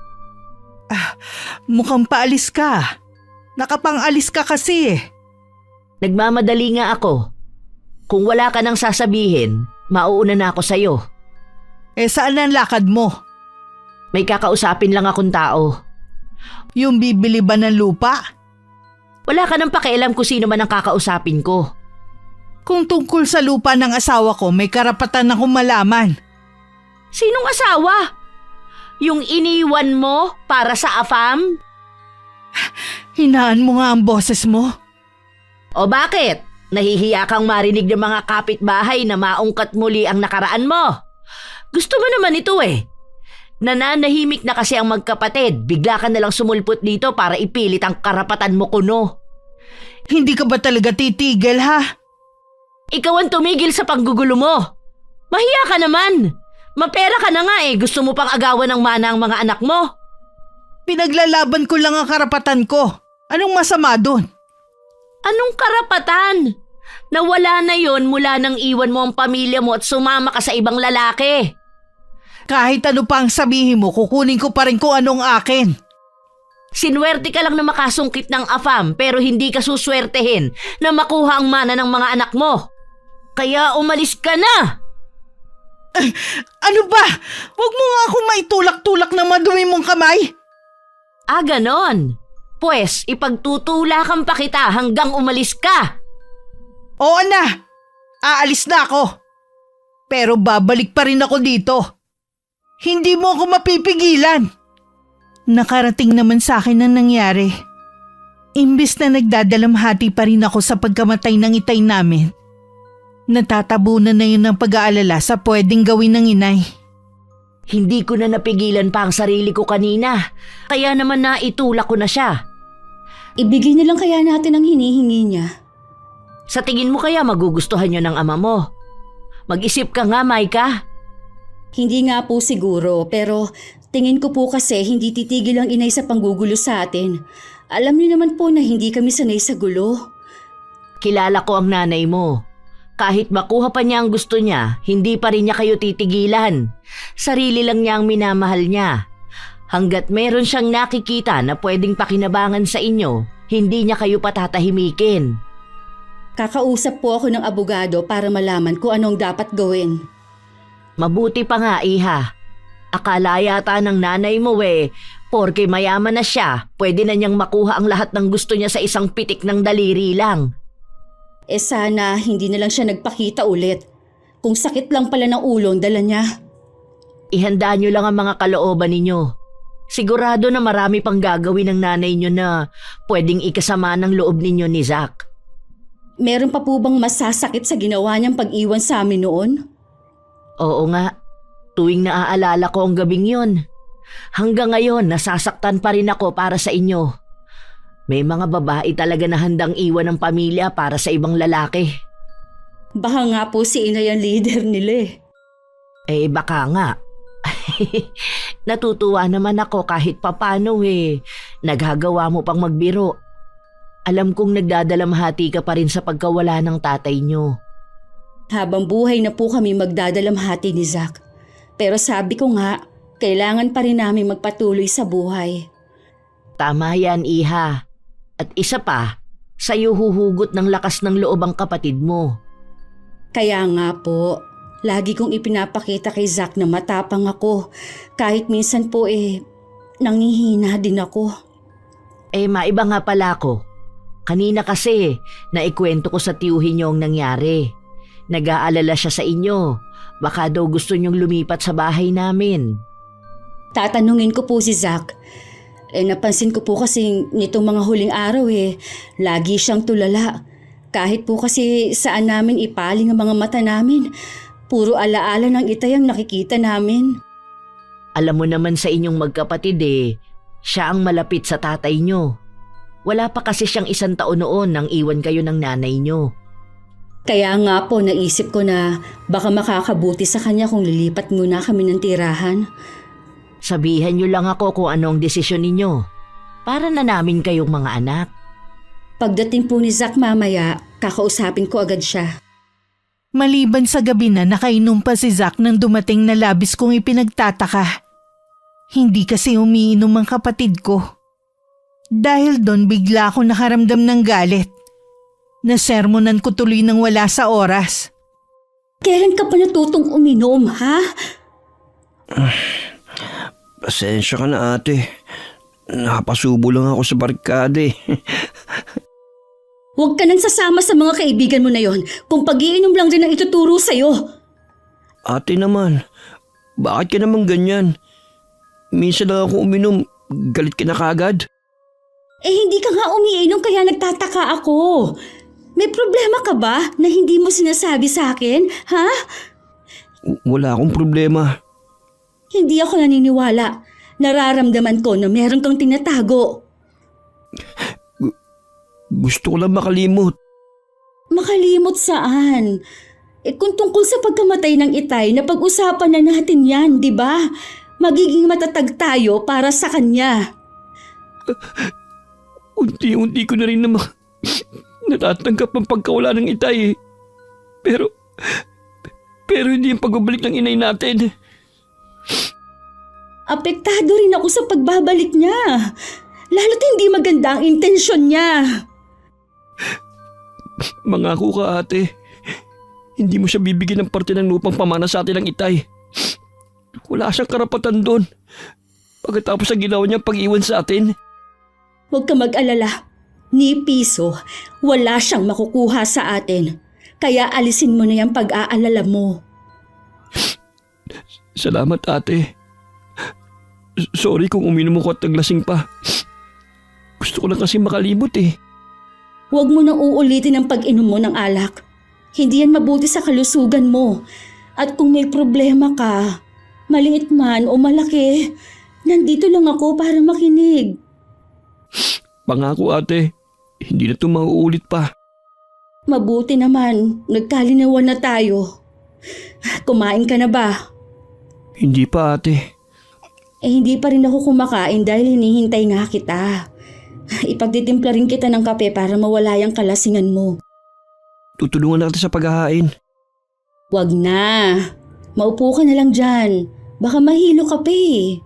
Mukhang paalis ka. Nakapangalis ka kasi Nagmamadali nga ako. Kung wala ka nang sasabihin, mauuna na ako sa'yo. Saan ang lakad mo? May kakausapin lang akong tao. Yung bibili ba ng lupa? Wala ka nang pakialam kung sino man ang kakausapin ko. Kung tungkol sa lupa ng asawa ko, may karapatan akong malaman. Sinong asawa? Yung iniwan mo para sa AFAM? Hinaan mo nga ang boses mo. O bakit? Nahihiya kang marinig ng mga kapitbahay na maungkat muli ang nakaraan mo. Gusto mo naman ito Nananahimik na kasi ang magkapatid. Bigla ka nalang sumulpot dito para ipilit ang karapatan mo kuno. Hindi ka ba talaga titigil ha? Ikaw ang tumigil sa panggugulo mo. Mahiya ka naman. Mapera ka na nga eh. Gusto mo pang agawan ng mana ang mga anak mo? Pinaglalaban ko lang ang karapatan ko. Anong masama doon? Anong karapatan? Nawala na yon mula nang iwan mo ang pamilya mo at sumama ka sa ibang lalaki. Kahit ano pa ang sabihin mo, kukunin ko pa rin kung anong akin. Sinwerte ka lang na makasungkit ng AFAM pero hindi ka suswertehin na makuha ang mana ng mga anak mo. Kaya umalis ka na! Ano ba? Huwag mo nga akong maitulak-tulak ng madumi mong kamay. Ah, ganon. Pwes, ipagtutulakan pa kita hanggang umalis ka. Oo na, aalis na ako. Pero babalik pa rin ako dito. Hindi mo ako mapipigilan. Nakarating naman sa akin ang nangyari. Imbis na nagdadalamhati pa rin ako sa pagkamatay ng itay namin, natatabunan na yun ng pag-aalala sa pwedeng gawin ng inay. Hindi ko na napigilan pa ang sarili ko kanina. Kaya naman naitulak ko na siya. Ibigay na lang kaya natin ang hinihingi niya. Sa tingin mo kaya magugustuhan niyo ng ama mo? Mag-isip ka nga, Maika. Hindi nga po siguro, pero tingin ko po kasi hindi titigil ang inay sa panggugulo sa atin. Alam niyo naman po na hindi kami sanay sa gulo. Kilala ko ang nanay mo. Kahit makuha pa niya ang gusto niya, hindi pa rin niya kayo titigilan. Sarili lang niya ang minamahal niya. Hanggat meron siyang nakikita na pwedeng pakinabangan sa inyo, hindi niya kayo patatahimikin. Kakausap po ako ng abogado para malaman kung anong dapat gawin. Mabuti pa nga, Iha. Akala yata ng nanay mo porke mayaman na siya, pwede na niyang makuha ang lahat ng gusto niya sa isang pitik ng daliri lang. Sana hindi na lang siya nagpakita ulit. Kung sakit lang pala ng ulo ang dala niya. Ihanda niyo lang ang mga kalooban ninyo. Sigurado na marami pang gagawin ng nanay niyo na pwedeng ikasama ng loob ninyo ni Zach. Meron pa po bang masasakit sa ginawa niyang pag-iwan sa amin noon? Oo nga, tuwing naaalala ko ang gabing yon. Hanggang ngayon nasasaktan pa rin ako para sa inyo. May mga babae talaga na handang iwan ng pamilya para sa ibang lalaki. Baka nga po si inay ang leader nila eh. Baka nga. Natutuwa naman ako kahit papano Naghagawa mo pang magbiro. Alam kong nagdadalamhati ka pa rin sa pagkawala ng tatay niyo. Habang buhay na po kami magdadalamhati ni Zach. Pero sabi ko nga, kailangan pa rin namin magpatuloy sa buhay. Tama yan, Iha. At isa pa, sa'yo huhugot ng lakas ng loob ang kapatid mo. Kaya nga po, lagi kong ipinapakita kay Zach na matapang ako. Kahit minsan po nangihina din ako. Maiba nga pala ako. Kanina kasi, naikwento ko sa tiyuhin niyo ang nangyari. Nag-aalala siya sa inyo. Baka daw gusto niyong lumipat sa bahay namin. Tatanungin ko po si Zach. Napansin ko po kasi nitong mga huling araw lagi siyang tulala. Kahit po kasi saan namin ipaling ang mga mata namin, puro alaala ng itay ang nakikita namin. Alam mo naman sa inyong magkapatid siya ang malapit sa tatay niyo. Wala pa kasi siyang 1 taon noon nang iwan kayo ng nanay niyo. Kaya nga po naisip ko na baka makakabuti sa kanya kung lilipat muna kami ng tirahan. Sabihan niyo lang ako kung ano ang desisyon ninyo. Para na namin kayong mga anak. Pagdating po ni Zach mamaya, kakausapin ko agad siya. Maliban sa gabi na nakainom pa si Zach nang dumating na labis kong ipinagtataka. Hindi kasi umiinom ang kapatid ko. Dahil doon bigla ako nakaramdam ng galit. Nasermonan ko tuloy ng wala sa oras. Kailan ka pa natutong uminom, ha? Pasensya ka na ate. Napasubo lang ako sa barkada Huwag ka nang sasama sa mga kaibigan mo na yon kung pag-iinom lang din ang ituturo sa'yo. Ate naman, bakit ka naman ganyan? Minsan lang ako uminom, galit ka na kagad. Hindi ka nga umiinom kaya nagtataka ako. May problema ka ba na hindi mo sinasabi sa akin, ha? Wala akong problema. Hindi ako naniniwala. Nararamdaman ko na meron kang tinatago. Gusto ko lang makalimot. Makalimot saan? Kung tungkol sa pagkamatay ng Itay, napag-usapan na natin yan, di ba? Magiging matatag tayo para sa kanya. Unti-unti ko na rin naman natatanggap ang pagkawala ng Itay eh. Pero hindi yung pagbabalik ng inay natin. Apektado rin ako sa pagbabalik niya. Lalo't hindi maganda ang intensyon niya. Mangako ka ate, hindi mo siya bibigyan ng parte ng lupang pamana sa atin ng Itay. Wala siyang karapatan doon. Pagkatapos ang ginawa niyang pag-iwan sa atin. Huwag ka mag-alala. Ni piso, wala siyang makukuha sa atin. Kaya alisin mo na yung pag-aalala mo. Salamat ate. Sorry kung uminom ako at naglasing pa. Gusto ko lang kasi makalimot eh. Huwag mo nang uulitin ang pag-inom mo ng alak. Hindi yan mabuti sa kalusugan mo. At kung may problema ka, maliit man o malaki, nandito lang ako para makinig. Pangako ate, hindi na ito mauulit pa. Mabuti naman, nagkalinawan na tayo. Kumain ka na ba? Hindi pa ate. Hindi pa rin ako kumakain dahil hinihintay nga kita. Ipagtitimpla rin kita ng kape para mawala yung kalasingan mo. Tutulungan natin sa paghahain. Wag na. Maupo ka na lang dyan. Baka mahilo ka pa eh.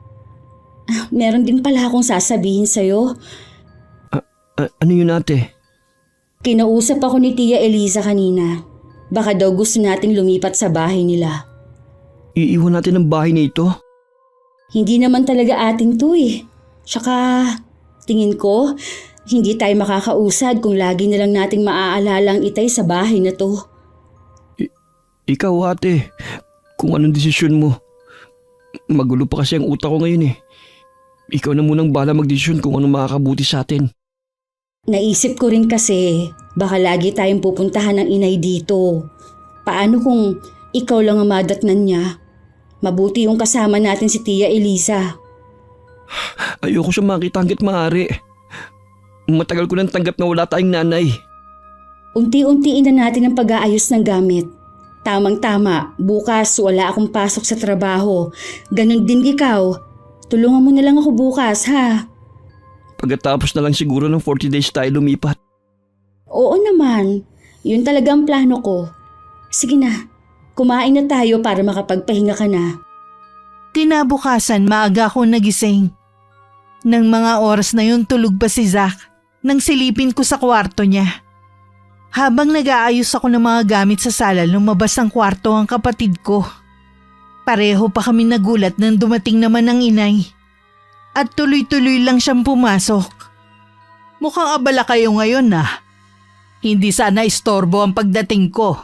Meron din pala akong sasabihin sa'yo. Ano yun ate? Kinausap ako ni Tia Eliza kanina. Baka daw gusto nating lumipat sa bahay nila. Iiwan natin ang bahay na ito? Hindi naman talaga ating to eh. Tsaka, tingin ko, hindi tayo makakausad kung lagi na lang nating maaalala ang Itay sa bahay na to. Ikaw ate, kung anong desisyon mo. Magulo pa kasi ang utak ko ngayon eh. Ikaw na munang bala magdesisyon kung anong makakabuti sa atin. Naisip ko rin kasi, baka lagi tayong pupuntahan ng inay dito. Paano kung ikaw lang ang madatnan niya? Mabuti yung kasama natin si Tia Eliza. Ayoko siya makita hanggat maaari. Matagal ko nang tanggap na wala tayong nanay. Unti-untiin na natin ang pag-aayos ng gamit. Tamang-tama, bukas wala akong pasok sa trabaho. Ganon din ikaw. Tulungan mo na lang ako bukas, ha? Pagkatapos na lang siguro ng 40 days tayo lumipat. Oo naman. Yun talaga ang plano ko. Sige na, kumain na tayo para makapagpahinga ka na. Kinabukasan maaga ako nagising. Nang mga oras na yun tulog pa si Zach nang silipin ko sa kwarto niya. Habang nag-aayos ako ng mga gamit sa sala lumabas ang kwarto ang kapatid ko. Pareho pa kami nagulat nang dumating naman ang inay. At tuloy-tuloy lang siyang pumasok. Mukhang abala kayo ngayon ah. Hindi sana istorbo ang pagdating ko.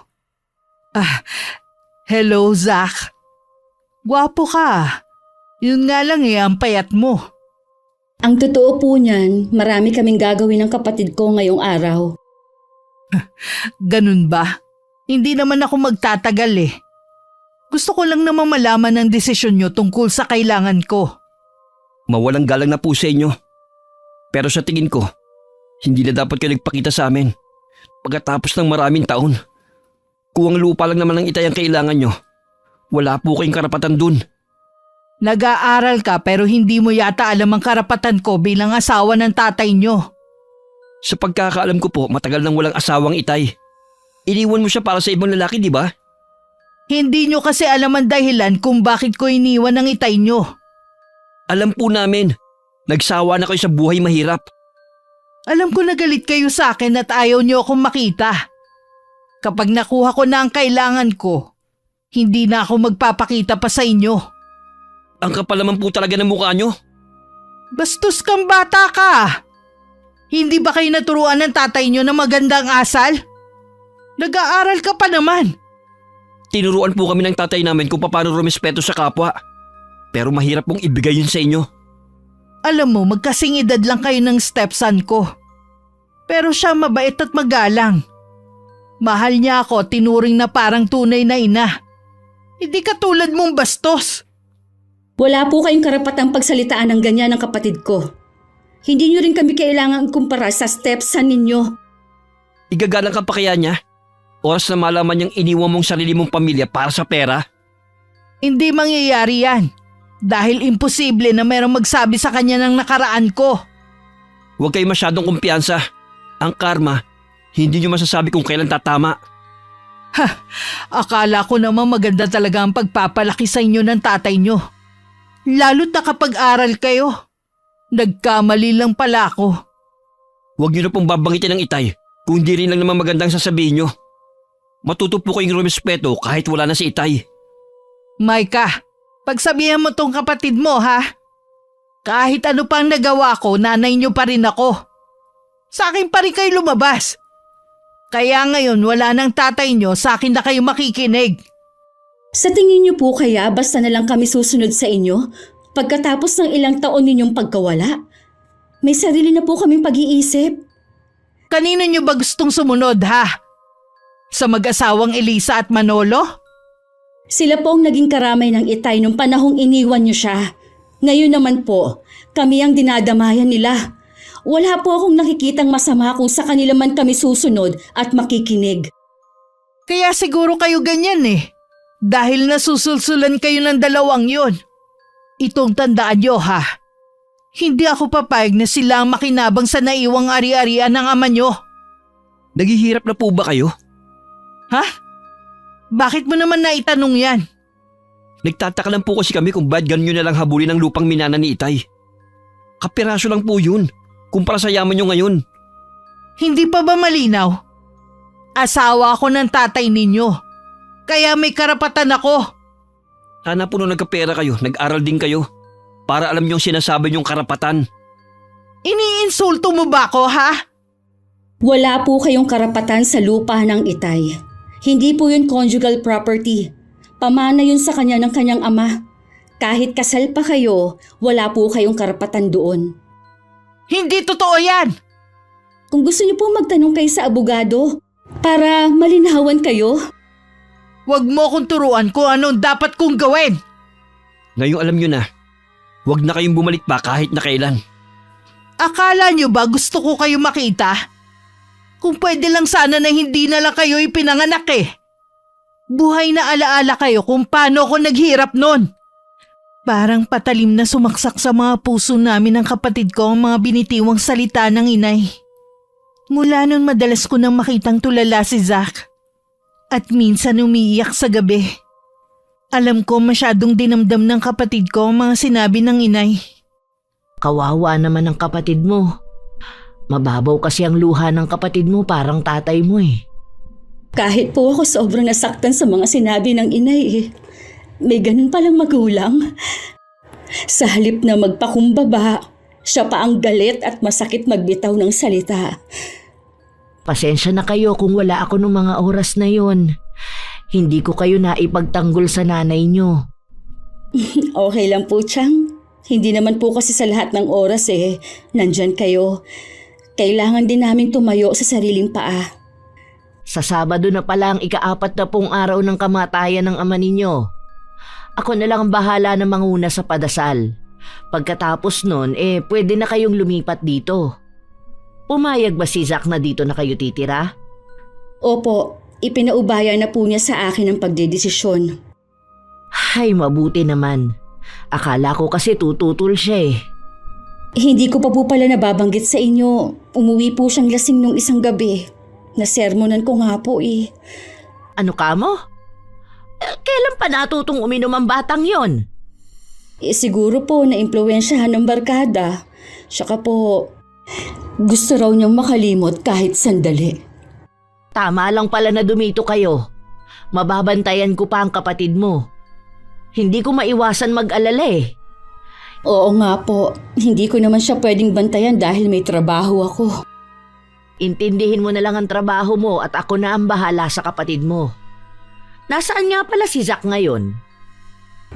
Hello Zach. Gwapo ka. Yun nga lang ang payat mo. Ang totoo po niyan, marami kaming gagawin ng kapatid ko ngayong araw. Ganun ba? Hindi naman ako magtatagal eh. Gusto ko lang naman malaman ang desisyon nyo tungkol sa kailangan ko. Mawalang galang na po sa inyo. Pero sa tingin ko, hindi na dapat kayo nagpakita sa amin. Pagkatapos ng maraming taon. Kung ang lupa lang naman ng Itay ang kailangan nyo, wala po kayong karapatan dun. Nag-aaral ka pero hindi mo yata alam ang karapatan ko bilang asawa ng tatay nyo. Sa pagkakaalam ko po, matagal nang walang asawang Itay. Iniwan mo siya para sa ibang lalaki, di ba? Hindi nyo kasi alam ang dahilan kung bakit ko iniwan ang Itay nyo. Alam po namin, nagsawa na kayo sa buhay mahirap. Alam ko na galit kayo sa akin at ayaw nyo akong makita. Kapag nakuha ko na ang kailangan ko, hindi na ako magpapakita pa sa inyo. Ang kapal naman po talaga ng mukha nyo. Bastos kang bata ka! Hindi ba kayo naturuan ng tatay nyo na magandang asal? Nag-aaral ka pa naman. Tinuruan po kami ng tatay namin kung paano rumespeto sa kapwa. Pero mahirap pong ibigay yun sa inyo. Alam mo, magkasing edad lang kayo ng stepson ko. Pero siya mabait at magalang. Mahal niya ako, tinuring na parang tunay na ina. Hindi katulad mong bastos. Wala po kayong karapatang pagsalitaan ng ganyan ng kapatid ko. Hindi niyo rin kami kailangang kumpara sa stepson ninyo. Igagalang ka pa kaya niya? Oras na malaman niyang iniwan mong sarili mong pamilya para sa pera? Hindi mangyayari yan. Dahil imposible na mayroong magsabi sa kanya ng nakaraan ko. Huwag kayo masyadong kumpiyansa. Ang karma, hindi niyo masasabi kung kailan tatama. Akala ko naman maganda talaga ang pagpapalaki sa inyo ng tatay nyo. Lalo't nakapag-aral kayo. Nagkamali lang pala ako. Huwag niyo na pong babangitin ng itay kung hindi rin lang naman magandang sasabihin niyo. Matuto po kayong rumespeto kahit wala na si itay. Maika, pagsabihan mo tong kapatid mo ha. Kahit ano pang nagawa ko, nanay nyo pa rin ako. Sa akin pa rin kayo lumabas. Kaya ngayon wala nang tatay nyo, sa akin na kayo makikinig. Sa tingin niyo po kaya basta na lang kami susunod sa inyo pagkatapos ng ilang taon ninyong pagkawala? May sarili na po kaming pag-iisip. Kanino nyo ba gustong sumunod ha? Sa mag-asawang Elisa at Manolo? Sila po ang naging karamay ng itay nung panahong iniwan niyo siya. Ngayon naman po, kami ang dinadamayan nila. Wala po akong nakikitang masama kung sa kanila man kami susunod at makikinig. Kaya siguro kayo ganyan eh. Dahil nasusulsulan kayo ng dalawang yon. Itong tandaan nyo ha. Hindi ako papayag na sila ang makinabang sa naiwang ari-arian ng ama nyo. Naghihirap na po ba kayo? Ha? Bakit mo naman naitanong yan? Nagtataka lang po kasi kami kung ba't ganun nyo na lang habulin ang lupang minana ni itay. Kapiraso lang po yun, kumpara sa yaman nyo ngayon. Hindi pa ba malinaw? Asawa ako ng tatay ninyo. Kaya may karapatan ako. Sana po nung nagkapera kayo, nag-aral din kayo. Para alam nyo yung sinasabi nyong karapatan. Iniinsulto mo ba ako ha? Wala po kayong karapatan sa lupa ng itay. Hindi po yun conjugal property. Pamana yun sa kanya ng kanyang ama. Kahit kasal pa kayo, wala po kayong karapatan doon. Hindi totoo yan! Kung gusto niyo po magtanong kayo sa abogado para malinawan kayo. Huwag mo akong turuan kung anong dapat kong gawin. Ngayong alam nyo na, huwag na kayong bumalik pa kahit na kailan. Akala nyo ba gusto ko kayo makita? Kung pwede lang sana na hindi na lang kayo ipinanganak eh. Buhay na alaala kayo kung paano ako naghirap nun. Parang patalim na sumaksak sa mga puso namin ng kapatid ko ang mga binitiwang salita ng inay. Mula nun madalas ko nang makitang tulala si Zach. At minsan umiiyak sa gabi. Alam ko masyadong dinamdam ng kapatid ko ang mga sinabi ng inay. Kawawa naman ang kapatid mo. Mababaw kasi ang luha ng kapatid mo, parang tatay mo eh. Kahit po ako sobrang nasaktan sa mga sinabi ng inay eh. May ganun palang magulang. Sa halip na magpakumbaba, siya pa ang galit at masakit magbitaw ng salita. Pasensya na kayo kung wala ako nung mga oras na yon. Hindi ko kayo naipagtanggol sa nanay nyo. Okay lang po, Chang. Hindi naman po kasi sa lahat ng oras eh, nandyan kayo. Kailangan din namin tumayo sa sariling paa. Sa Sabado na pala ang ika-40 araw ng kamatayan ng ama ninyo. Ako na lang ang bahala na manguna sa padasal. Pagkatapos nun, pwede na kayong lumipat dito. Pumayag ba si Zach na dito na kayo titira? Opo, ipinaubaya na po niya sa akin ang pagdedesisyon. Ay, mabuti naman. Akala ko kasi tututol siya eh. Hindi ko pa po pala nababanggit sa inyo. Umuwi po siyang lasing nung isang gabi. Nasermonan ko nga po eh. Ano ka mo? Kailan pa natutong uminom ang batang yon? Siguro po na-impluwensyahan ng barkada. Saka po, gusto raw niyang makalimot kahit sandali. Tama lang pala na dumito kayo. Mababantayan ko pa ang kapatid mo. Hindi ko maiwasan mag-alala eh. Oo nga po, hindi ko naman siya pwedeng bantayan dahil may trabaho ako. Intindihin mo na lang ang trabaho mo at ako na ang bahala sa kapatid mo. Nasaan nga pala si Zach ngayon?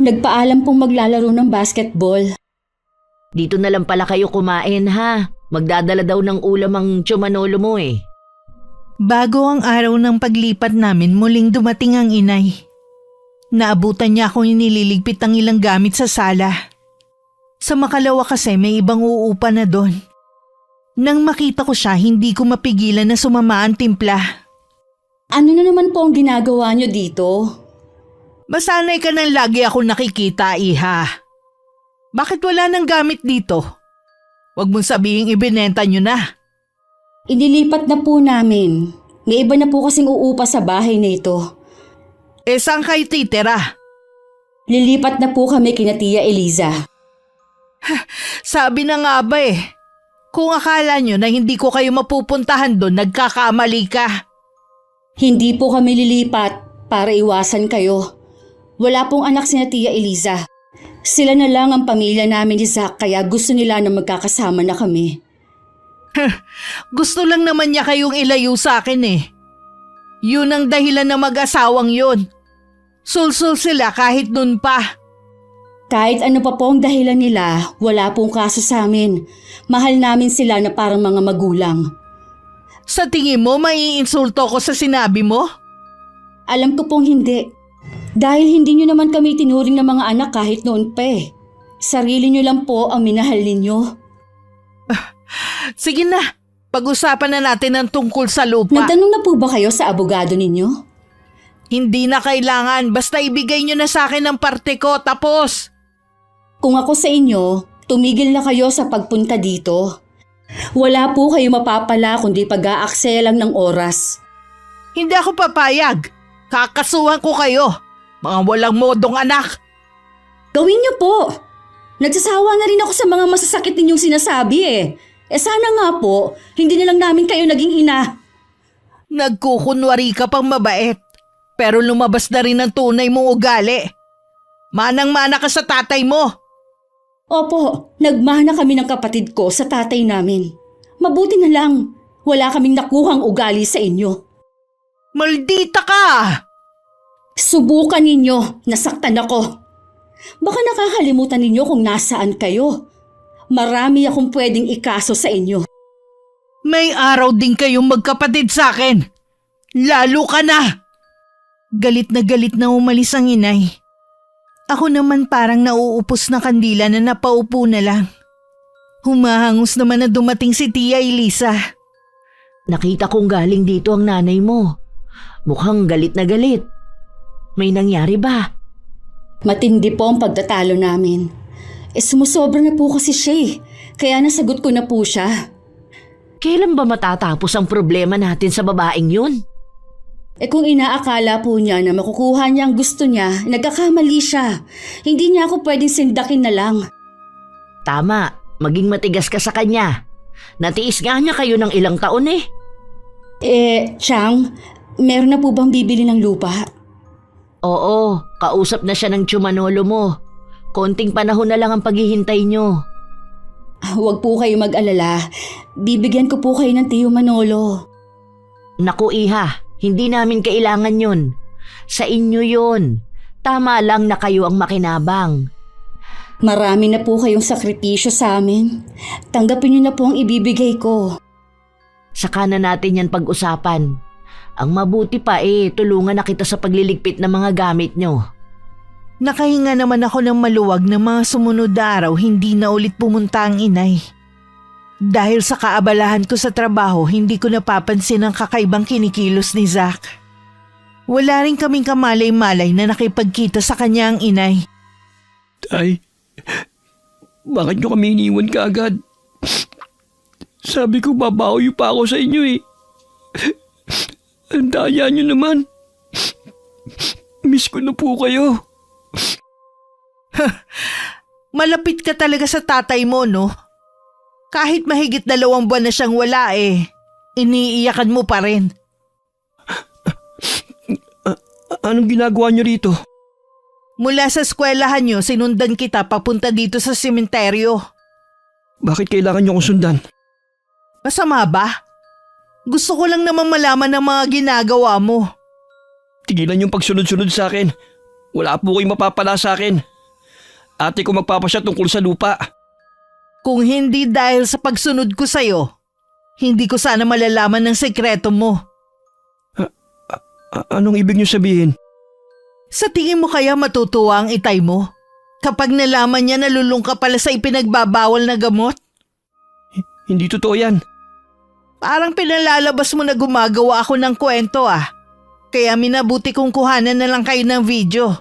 Nagpaalam pong maglalaro ng basketball. Dito na lang pala kayo kumain ha. Magdadala daw ng ulam ang tsumanolo mo eh. Bago ang araw ng paglipat namin, muling dumating ang inay. Naabutan niya akong inililigpit ng ilang gamit sa sala. Sa makalawa kasi may ibang uupa na doon. Nang makita ko siya, hindi ko mapigilan na sumama ang timpla. Ano na naman po ang ginagawa niyo dito? Masanay ka nang lagi ako nakikita, Iha. Bakit wala nang gamit dito? Huwag mong sabihing ibinenta nyo na. Inilipat na po namin. May iba na po kasing uupa sa bahay na ito. Saan kayo titira? Lilipat na po kami kina Tia Eliza. Sabi na nga ba kung akala nyo na hindi ko kayo mapupuntahan doon, nagkakamali ka. Hindi po kami lilipat para iwasan kayo. Wala pong anak si Tia Eliza. Sila na lang ang pamilya namin ni Zach kaya gusto nila na magkakasama na kami. Gusto lang naman niya kayong ilayo sa akin Yun ang dahilan ng mag-asawang yun. Sulsul sila kahit nun pa. Kahit ano pa po ang dahilan nila, wala pong kaso sa amin. Mahal namin sila na parang mga magulang. Sa tingin mo, maiinsulto ko sa sinabi mo? Alam ko pong hindi. Dahil hindi nyo naman kami tinuring na mga anak kahit noon pa Sarili nyo lang po ang minahal ninyo. Sige na, pag-usapan na natin ang tungkol sa lupa. Nagtanong na po ba kayo sa abogado ninyo? Hindi na kailangan, basta ibigay nyo na sa akin ang parte ko, tapos. Kung ako sa inyo, tumigil na kayo sa pagpunta dito. Wala po kayo mapapala kundi pag-aaksaya lang ng oras. Hindi ako papayag. Kakasuhan ko kayo. Mga walang modong anak. Gawin niyo po. Nagsasawa na rin ako sa mga masasakit ninyong sinasabi sana nga po, hindi na lang namin kayo naging ina. Nagkukunwari ka pang mabait. Pero lumabas na rin ang tunay mong ugali. Manang-mana ka sa tatay mo. Opo, nagmana kami ng kapatid ko sa tatay namin. Mabuti na lang, wala kaming nakuhang ugali sa inyo. Maldita ka! Subukan ninyo, nasaktan ako. Baka nakakalimutan ninyo kung nasaan kayo. Marami akong pwedeng ikaso sa inyo. May araw din kayong magkapatid sa akin. Lalo ka na! Galit na umalis ang inay. Ako naman parang nauupos na kandila na napaupo na lang. Humahangos naman na dumating si Tia Elisa. Nakita kong galing dito ang nanay mo. Mukhang galit na galit. May nangyari ba? Matindi po ang pagtatalo namin. Sumusobra na po kasi siya kaya nasagot ko na po siya. Kailan ba matatapos ang problema natin sa babaeng yun? Kung inaakala po niya na makukuha niya ang gusto niya, nagkakamali siya. Hindi niya ako pwedeng sindakin na lang. Tama, maging matigas ka sa kanya. Natiis nga niya kayo ng ilang taon Chang, meron na po bang bibili ng lupa? Oo, kausap na siya ng tsumanolo mo. Konting panahon na lang ang paghihintay nyo. Huwag po kayo mag-alala. Bibigyan ko po kayo ng Tiyo Manolo. Naku Iha, hindi namin kailangan yun. Sa inyo yun. Tama lang na kayo ang makinabang. Marami na po kayong sakripisyo sa amin. Tanggapin niyo na po ang ibibigay ko. Saka na natin yan pag-usapan. Ang mabuti pa tulungan na kita sa pagliligpit ng mga gamit nyo. Nakahinga naman ako ng maluwag na mga sumunod na araw hindi na ulit pumunta ang inay. Dahil sa kaabalahan ko sa trabaho, hindi ko napapansin ang kakaibang kinikilos ni Zach. Wala rin kaming kamalay-malay na nakipagkita sa kanya ang inay. Tay, bakit nyo kami iniwan kaagad? Sabi ko babawi pa ako sa inyo Ang daya nyo naman. Miss ko na po kayo. Malapit ka talaga sa tatay mo, no? Kahit mahigit 2 buwan na siyang wala iniiyakan mo pa rin. Anong ginagawa nyo rito? Mula sa eskwelahan nyo, sinundan kita papunta dito sa sementeryo. Bakit kailangan nyo akong sundan? Masama ba? Gusto ko lang naman malaman ang mga ginagawa mo. Tigilan yung pagsunod-sunod sa akin. Wala po kayong mapapala sa akin. Ate ko magpapasya tungkol sa lupa. Kung hindi dahil sa pagsunod ko sa'yo, hindi ko sana malalaman ng sekreto mo. Anong ibig niyo sabihin? Sa tingin mo kaya matutuwa ang itay mo? Kapag nalaman niya nalulung ka pala sa ipinagbabawal na gamot? Hindi totoo yan. Parang pinalalabas mo na gumagawa ako ng kwento ah. Kaya minabuti kong kuhanan na lang kayo ng video.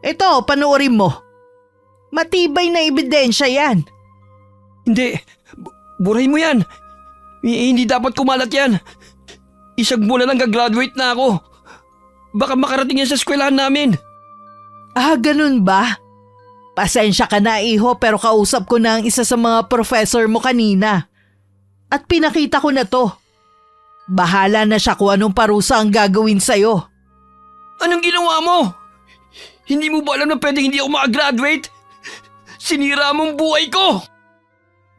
Ito, panoorin mo. Matibay na ebidensya yan. Hindi. Buray mo yan. Hindi dapat kumalat yan. Isang bulan lang gagraduate na ako. Baka makarating yan sa eskwelahan namin. Ah, ganun ba? Pasensya ka na iho pero kausap ko na ang isa sa mga professor mo kanina. At pinakita ko na to. Bahala na siya kung anong parusa ang gagawin sa'yo. Anong ginawa mo? Hindi mo ba alam na pwedeng hindi ako makagraduate? Sinira mong buhay ko!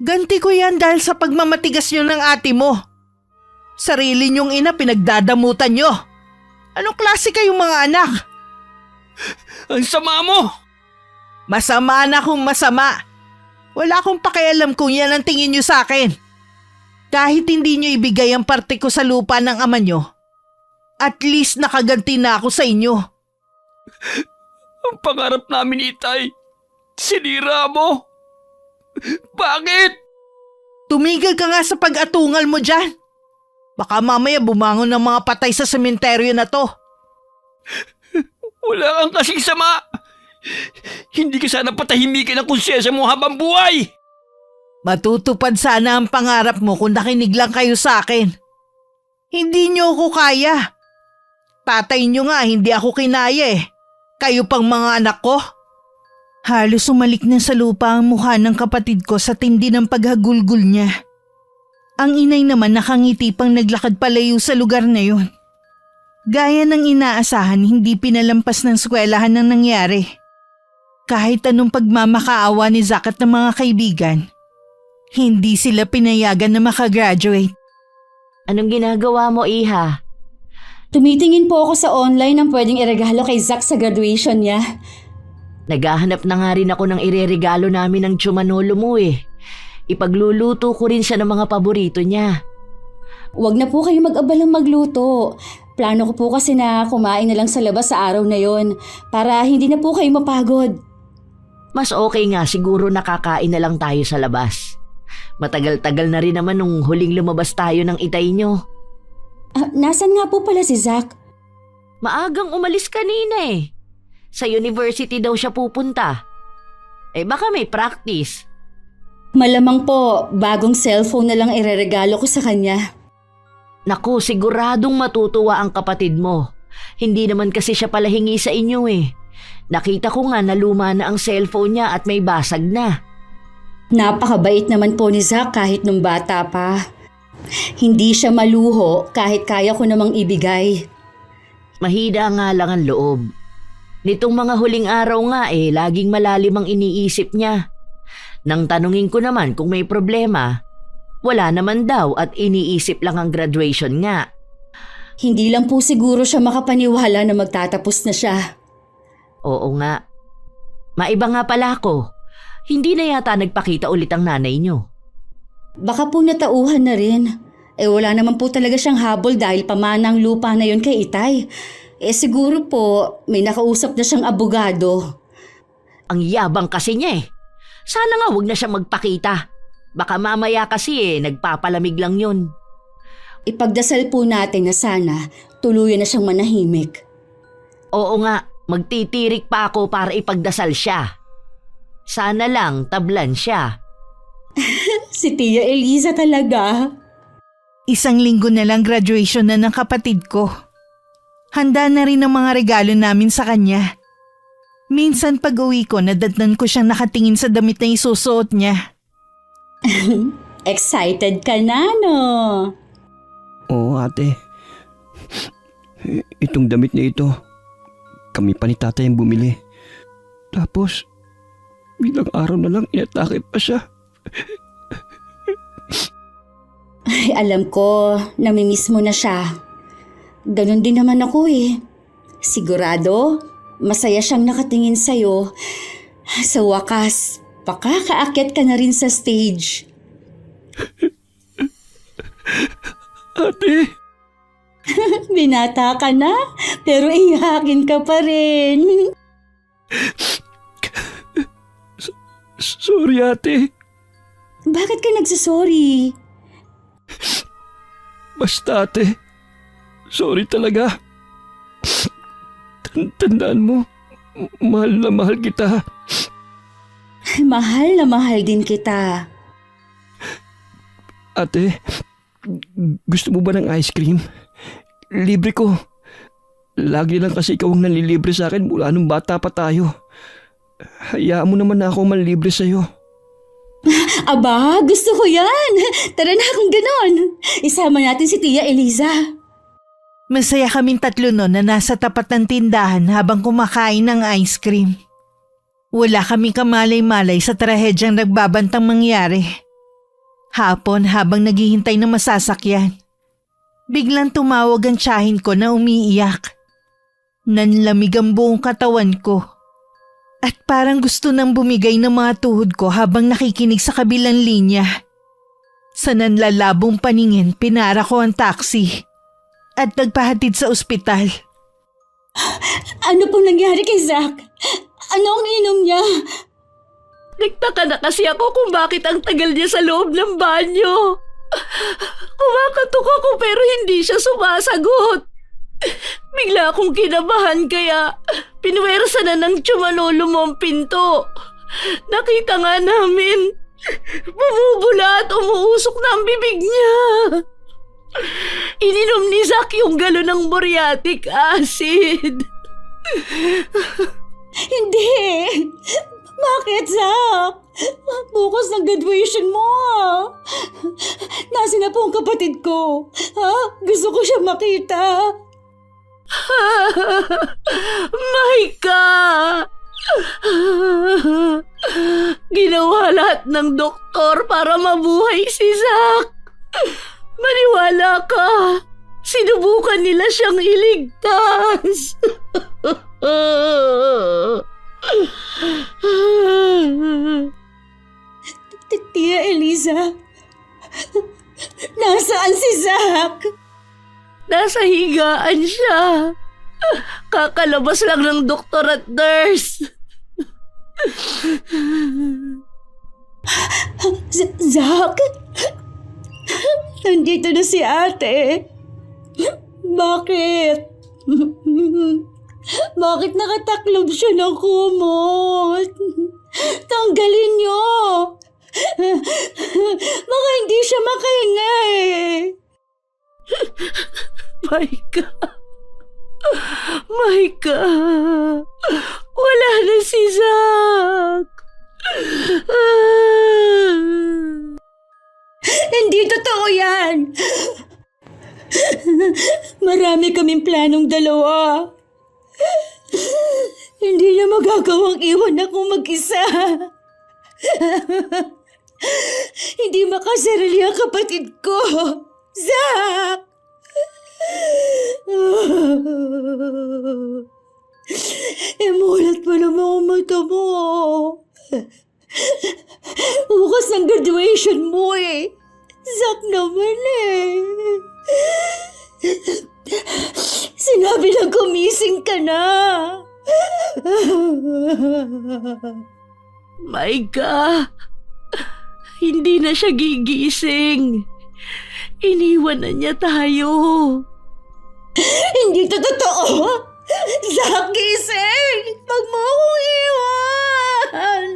Ganti ko yan dahil sa pagmamatigas nyo ng ate mo. Sarili nyong ina pinagdadamutan nyo. Anong klase kayong mga anak? Ang sama mo! Masama na kung masama. Wala akong pakialam kung yan ang tingin nyo sa akin. Kahit hindi nyo ibigay ang parte ko sa lupa ng ama nyo, at least nakaganti na ako sa inyo. Ang pangarap namin, Itay. Sinira mo. Bakit? Tumigil ka nga sa pag-atungal mo dyan. Baka mamaya bumangon ng mga patay sa sementeryo na to. Wala kang kasing sama. Hindi ka sana patahimikin ang konsyensya mo habang buhay. Matutupad sana ang pangarap mo kung nakinig lang kayo sa akin. Hindi nyo ako kaya. Tatay nyo nga, hindi ako kinaya eh. Kayo pang mga anak ko. Halos sumalik na sa lupa ang mukha ng kapatid ko sa tindi ng paghagulgol niya. Ang inay naman nakangiti pang naglakad palayo sa lugar na yun. Gaya ng inaasahan, hindi pinalampas ng eskwelahan ng nangyari. Kahit anong pagmamakaawa ni Zack at ng mga kaibigan, hindi sila pinayagan na makagraduate. Anong ginagawa mo, Iha? Tumitingin po ako sa online ng pwedeng iregalo kay Zack sa graduation niya. Naghahanap na nga rin ako ng ireregalo namin ng Chumanolo mo eh. Ipagluluto ko rin siya ng mga paborito niya. Huwag na po kayo mag-abalang magluto. Plano ko po kasi na kumain na lang sa labas sa araw na yon para hindi na po kayo mapagod. Mas okay nga siguro nakakain na lang tayo sa labas. Matagal-tagal na rin naman nung huling lumabas tayo ng itay nyo. Nasaan nga po pala si Zack? Maagang umalis kanina eh. Sa university daw siya pupunta. Eh baka may practice. Malamang po, bagong cellphone na lang ireregalo ko sa kanya. Naku, siguradong matutuwa ang kapatid mo. Hindi naman kasi siya pala hingi sa inyo eh. Nakita ko nga na luma na ang cellphone niya at may basag na. Napakabait naman po ni Zack kahit nung bata pa. Hindi siya maluho kahit kaya ko namang ibigay. Mahina nga lang ang loob. Nitong mga huling araw nga laging malalim ang iniisip niya. Nang tanungin ko naman kung may problema, wala naman daw at iniisip lang ang graduation nga. Hindi lang po siguro siya makapaniwala na magtatapos na siya. Oo nga. Maiba nga pala ako. Hindi na yata nagpakita ulit ang nanay niyo. Baka po natauhan na rin. Wala naman po talaga siyang habol dahil pamana ang lupa na yon kay Itay. Siguro po may nakausap na siyang abogado. Ang yabang kasi niya eh. Sana nga wag na siya magpakita. Baka mamaya kasi nagpapalamig lang yun. Ipagdasal po natin na sana tuluyan na siyang manahimik. Oo nga, magtitirik pa ako para ipagdasal siya. Sana lang tablan siya. Si Tia Eliza talaga. Isang linggo na lang graduation na ng kapatid ko. Handa na rin ang mga regalo namin sa kanya. Minsan pag uwi ko, nadatnan ko siyang nakatingin sa damit na isusuot niya. Excited ka na, no? Oo, ate. Itong damit na ito, kami pa ni tatay ang bumili. Tapos, bilang araw na lang inatake pa siya. Ay, alam ko, namimiss mo na siya. Ganon din naman ako eh. Sigurado, masaya siyang nakatingin sa'yo. Sa wakas, pakakaakyat ka na rin sa stage. Ate! Binata ka na, pero iyakin ka pa rin. Sorry ate. Bakit ka nagsasorry? Basta ate. Sorry talaga. Tandaan mo, mahal na mahal kita. Mahal na mahal din kita. Ate, gusto mo ba ng ice cream? Libre ko. Lagi lang kasi ikaw ang nanlilibre sa akin mula nung bata pa tayo. Hayaan mo naman na ako manlibre sa'yo. Aba, gusto ko yan. Tara na kung ganon. Isama natin si Tia Eliza. Masaya kaming tatlo noon na nasa tapat ng tindahan habang kumakain ng ice cream. Wala kaming kamalay-malay sa trahedyang nagbabantang mangyari. Hapon habang naghihintay ng masasakyan, biglang tumawag ang tiyahin ko na umiiyak. Nanlamig ang buong katawan ko. At parang gusto nang bumigay ng mga tuhod ko habang nakikinig sa kabilang linya. Sa nanlalabong paningin, pinara ko ang taxi at nagpahatid sa ospital. Ano pong nangyari kay Zach? Ano ang inom niya? Nagtaka na kasi ako kung bakit ang tagal niya sa loob ng banyo. Kumakatok ako pero hindi siya sumasagot. Bigla akong kinabahan kaya pinuwersa na ng tsumalolo mo ang pinto. Nakita nga namin, bumubula at umuusok na ang bibig niya. Ininom ni Zach yung galon ng muriatic acid. Hindi! Bakit, Zach? Bukas ng graduation mo. Nasaan na po ang kapatid ko? Ha? Gusto ko siya makita. Maika! Ginawa lahat ng doktor para mabuhay si Zach. Maniwala ka. Sinubukan nila siyang iligtas. Tia Eliza, nasaan si Zach? Nasa higaan siya. Kakalabas lang ng doktor at nurse. Zach? Nandito na si ate. Bakit? Bakit nakataklob siya ng kumot? Tanggalin niyo! Baka hindi siya makahinga eh. Maika. Maika. Wala na si Zach. Hindi totoo yan. Marami kaming planong dalawa. Hindi niya magagawang iwan ako mag-isa. Hindi makasarili ang kapatid ko. Zach! Mulat pa naman ang mata mo. Bukas ng graduation mo eh. Zach naman eh. Sinabi lang gumising ka na. Maika. Hindi na siya gigising. Iniwan na niya tayo. Hindi to totoo. Zach, gising. Huwag mo akong iwan.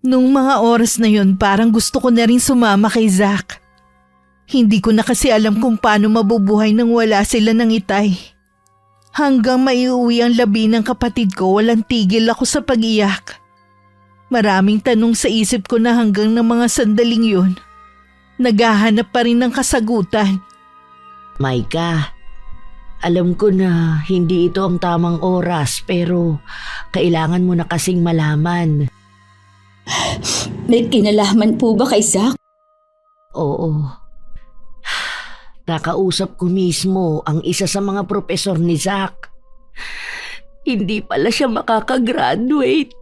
Nung mga oras na yun, parang gusto ko na rin sumama kay Zach. Hindi ko na kasi alam kung paano mabubuhay nang wala sila ng itay. Hanggang maiuwi ang labi ng kapatid ko, walang tigil ako sa pag-iyak. Maraming tanong sa isip ko na hanggang ng mga sandaling yun, naghahanap pa rin ng kasagutan. Maika, alam ko na hindi ito ang tamang oras pero kailangan mo na kasing malaman. May kinalaman po ba kay Zach? Oo. Nakausap ko mismo ang isa sa mga propesor ni Zach. Hindi pala siya makakagraduate.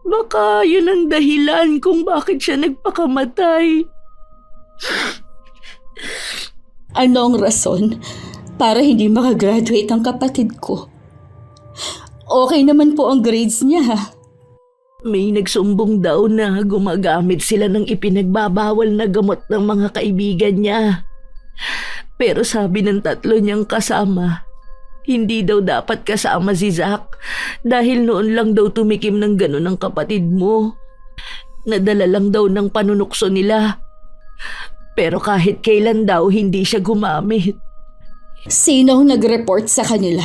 Baka yun ang dahilan kung bakit siya nagpakamatay. Ano ang rason para hindi makagraduate ang kapatid ko? Okay naman po ang grades niya. May nagsumbong daw na gumagamit sila ng ipinagbabawal na gamot ng mga kaibigan niya. Pero sabi ng 3 niyang kasama, hindi daw dapat kasama si Zack dahil noon lang daw tumikim ng gano'n ang kapatid mo. Nadala lang daw ng panunukso nila. Pero kahit kailan daw hindi siya gumamit. Sino ang nag-report sa kanila?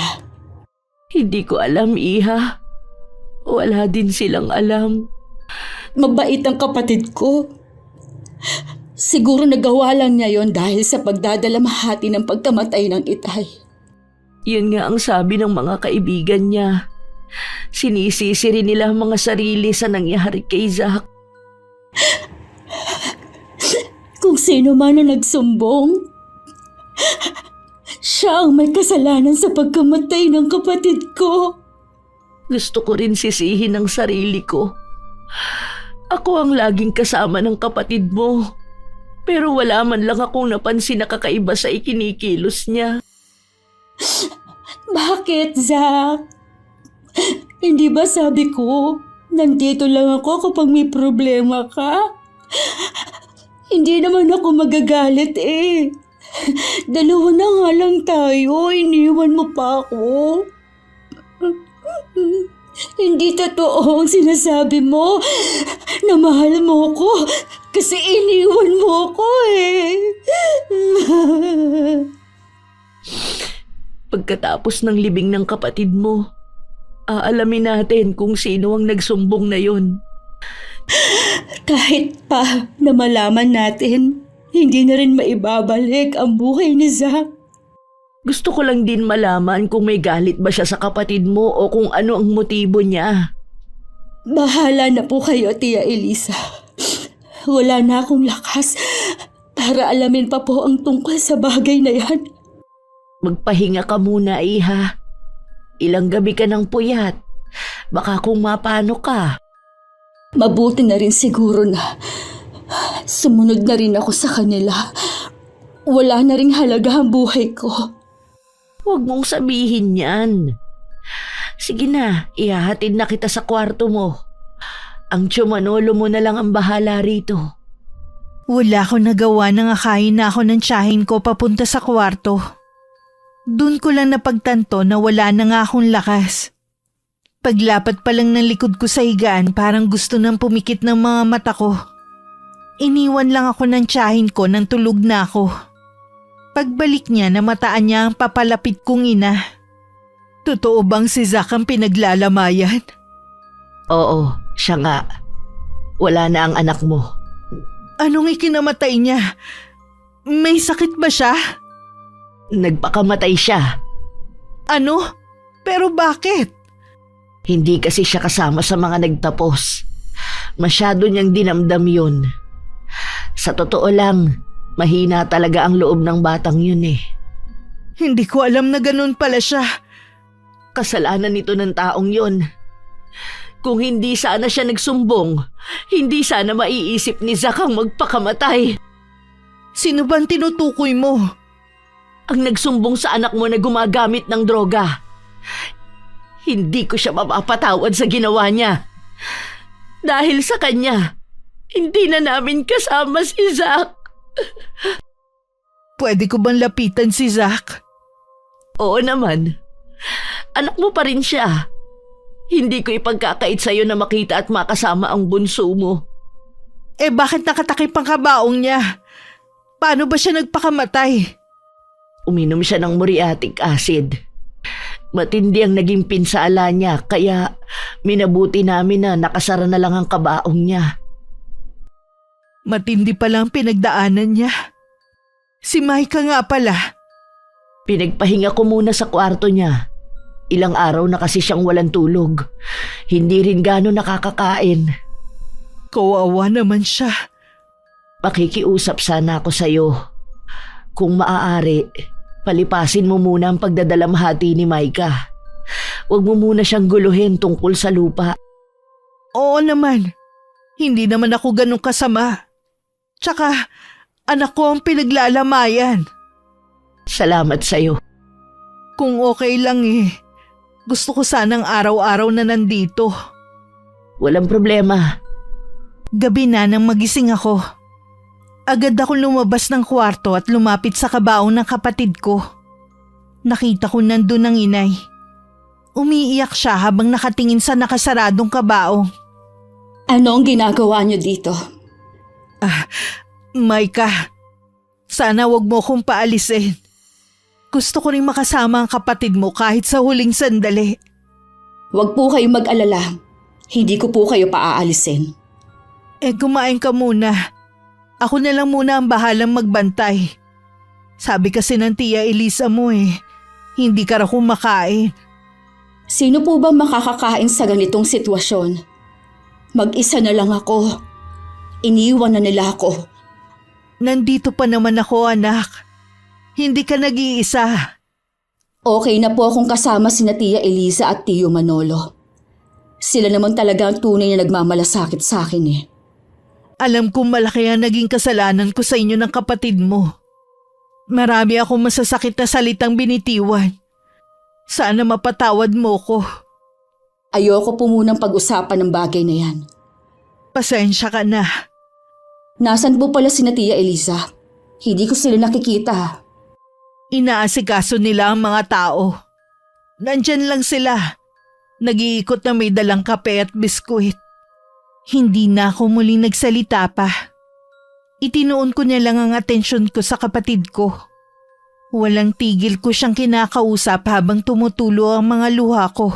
Hindi ko alam, Iha. Wala din silang alam. Mabait ang kapatid ko. Siguro nagawa lang niya yon dahil sa pagdadalamhati ng pagkamatay ng itay. Yun nga ang sabi ng mga kaibigan niya. Sinisisi rin nila ang mga sarili sa nangyari kay Zack. Kung sino man ang nagsumbong, siya ang may kasalanan sa pagkamatay ng kapatid ko. Gusto ko rin sisihin ang sarili ko. Ako ang laging kasama ng kapatid mo. Pero wala man lang akong napansin na kakaiba sa ikinikilos niya. Bakit, Zack? Hindi ba sabi ko, nandito lang ako kapag may problema ka? Hindi naman ako magagalit eh. 2 na nga lang tayo, iniwan mo pa ako. Hindi totoo ang sinasabi mo na mahal mo ko kasi iniwan mo ko eh. Pagkatapos ng libing ng kapatid mo, aalamin natin kung sino ang nagsumbong na yon. Kahit pa na malaman natin, hindi na rin maibabalik ang buhay ni Zack. Gusto ko lang din malaman kung may galit ba siya sa kapatid mo o kung ano ang motibo niya. Bahala na po kayo, Tia Elisa. Wala na akong lakas para alamin pa po ang tungkol sa bagay na yan. Magpahinga ka muna, Iha. Ilang gabi ka ng puyat. Baka kung mapano ka. Mabuti na rin siguro na sumunod na rin ako sa kanila. Wala na ring halaga ang buhay ko. Huwag mong sabihin yan. Sige na, ihahatid na kita sa kwarto mo. Ang tsumanolo mo na lang ang bahala rito. Wala akong nagawa nang akayin na ako ng tiyahin ko papunta sa kwarto. Doon ko lang napagtanto na wala na nga akong lakas. Paglapat pa lang ng likod ko sa higaan, parang gusto nang pumikit ng mga mata ko. Iniwan lang ako ng tiyahin ko nang tulog na ako. Pagbalik niya, namataan niya ang papalapit kong ina. Totoo bang si Zack ang pinaglalamayan? Oo, siya nga. Wala na ang anak mo. Anong ikinamatay niya? May sakit ba siya? Nagpakamatay siya. Ano? Pero bakit? Hindi kasi siya kasama sa mga nagtapos. Masyado niyang dinamdam yun. Sa totoo lang, mahina talaga ang loob ng batang yun eh. Hindi ko alam na ganun pala siya. Kasalanan nito ng taong yun. Kung hindi sana siya nagsumbong, hindi sana maiisip ni Zack ang magpakamatay. Sino bang tinutukoy mo? Ang nagsumbong sa anak mo na gumagamit ng droga. Hindi ko siya mapapatawad sa ginawa niya. Dahil sa kanya, hindi na namin kasama si Zack. Pwede ko bang lapitan si Zack? Oo naman. Anak mo pa rin siya. Hindi ko ipagkakait sa'yo na makita at makasama ang bunso mo. Eh bakit nakatakip ang kabaong niya? Paano ba siya nagpakamatay? Uminom siya ng muriatic acid. Matindi ang naging pinsala niya kaya minabuti namin na nakasara na lang ang kabaong niya. Matindi pala ang pinagdaanan niya. Si Maika nga pala. Pinagpahinga ko muna sa kwarto niya. Ilang araw na kasi siyang walang tulog. Hindi rin gano'n nakakakain. Kawawa naman siya. Makikiusap sana ako sa'yo. Kung maaari, palipasin mo muna ang pagdadalamhati ni Maika. Huwag mo muna siyang guluhin tungkol sa lupa. Oo naman. Hindi naman ako ganun kasama. Tsaka, anak ko ang pinaglalamayan. Salamat sa'yo. Kung okay lang gusto ko sanang araw-araw na nandito. Walang problema. Gabi na nang magising ako. Agad ako lumabas ng kwarto at lumapit sa kabaong ng kapatid ko. Nakita ko nandun ang inay. Umiiyak siya habang nakatingin sa nakasaradong kabaong. Ano ang ginagawa niyo dito? Maika, sana wag mo akong paalisin. Gusto ko rin makasama ang kapatid mo kahit sa huling sandali. Huwag po kayong mag-alala. Hindi ko po kayo paaalisin. Kumain ka muna. Ako na lang muna ang bahalang magbantay. Sabi kasi ng Tia Elisa mo hindi ka raw kumakain. Sino po ba makakakain sa ganitong sitwasyon? Mag-isa na lang ako. Iniwan na nila ako. Nandito pa naman ako, anak. Hindi ka nag-iisa. Okay na po akong kasama sina Tia Elisa at Tio Manolo. Sila naman talaga ang tunay na nagmamalasakit sa akin Alam kong malaki ang naging kasalanan ko sa inyo ng kapatid mo. Marami akong masasakit na salitang binitiwan. Sana mapatawad mo ko. Ayoko po munang pag-usapan ng bagay na yan. Pasensya ka na. Nasaan po pala sina Tia Elisa? Hindi ko sila nakikita. Inaasikaso nila ang mga tao. Nandyan lang sila. Nag-iikot na may dalang kape at biskuit. Hindi na ako muling nagsalita pa. Itinuon ko na lang ang atensyon ko sa kapatid ko. Walang tigil ko siyang kinakausap habang tumutulo ang mga luha ko.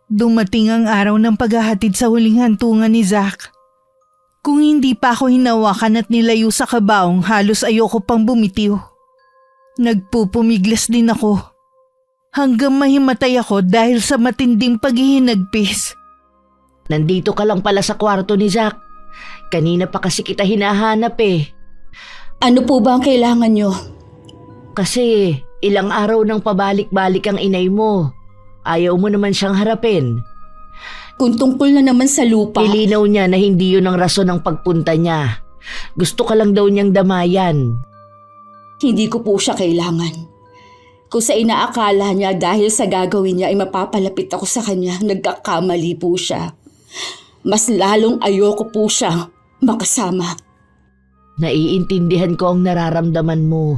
Dumating ang araw ng paghahatid sa huling hantungan ni Zach. Kung hindi pa ako hinawakan at nilayo sa kabaong, halos ayoko pang bumitiw. Nagpupumiglas din ako. Hanggang mahimatay ako dahil sa matinding paghihinagpis. Nandito ka lang pala sa kwarto ni Zach. Kanina pa kasi kita hinahanap Ano po ba ang kailangan nyo? Kasi ilang araw nang pabalik-balik ang inay mo. Ayaw mo naman siyang harapin. Kung tungkol na naman sa lupa. Ilinaw niya na hindi yun ang rason ng pagpunta niya. Gusto ka lang daw niyang damayan. Hindi ko po siya kailangan. Kung sa inaakala niya dahil sa gagawin niya ay mapapalapit ako sa kanya, nagkakamali po siya. Mas lalong ayoko po siya makasama. Naiintindihan ko ang nararamdaman mo.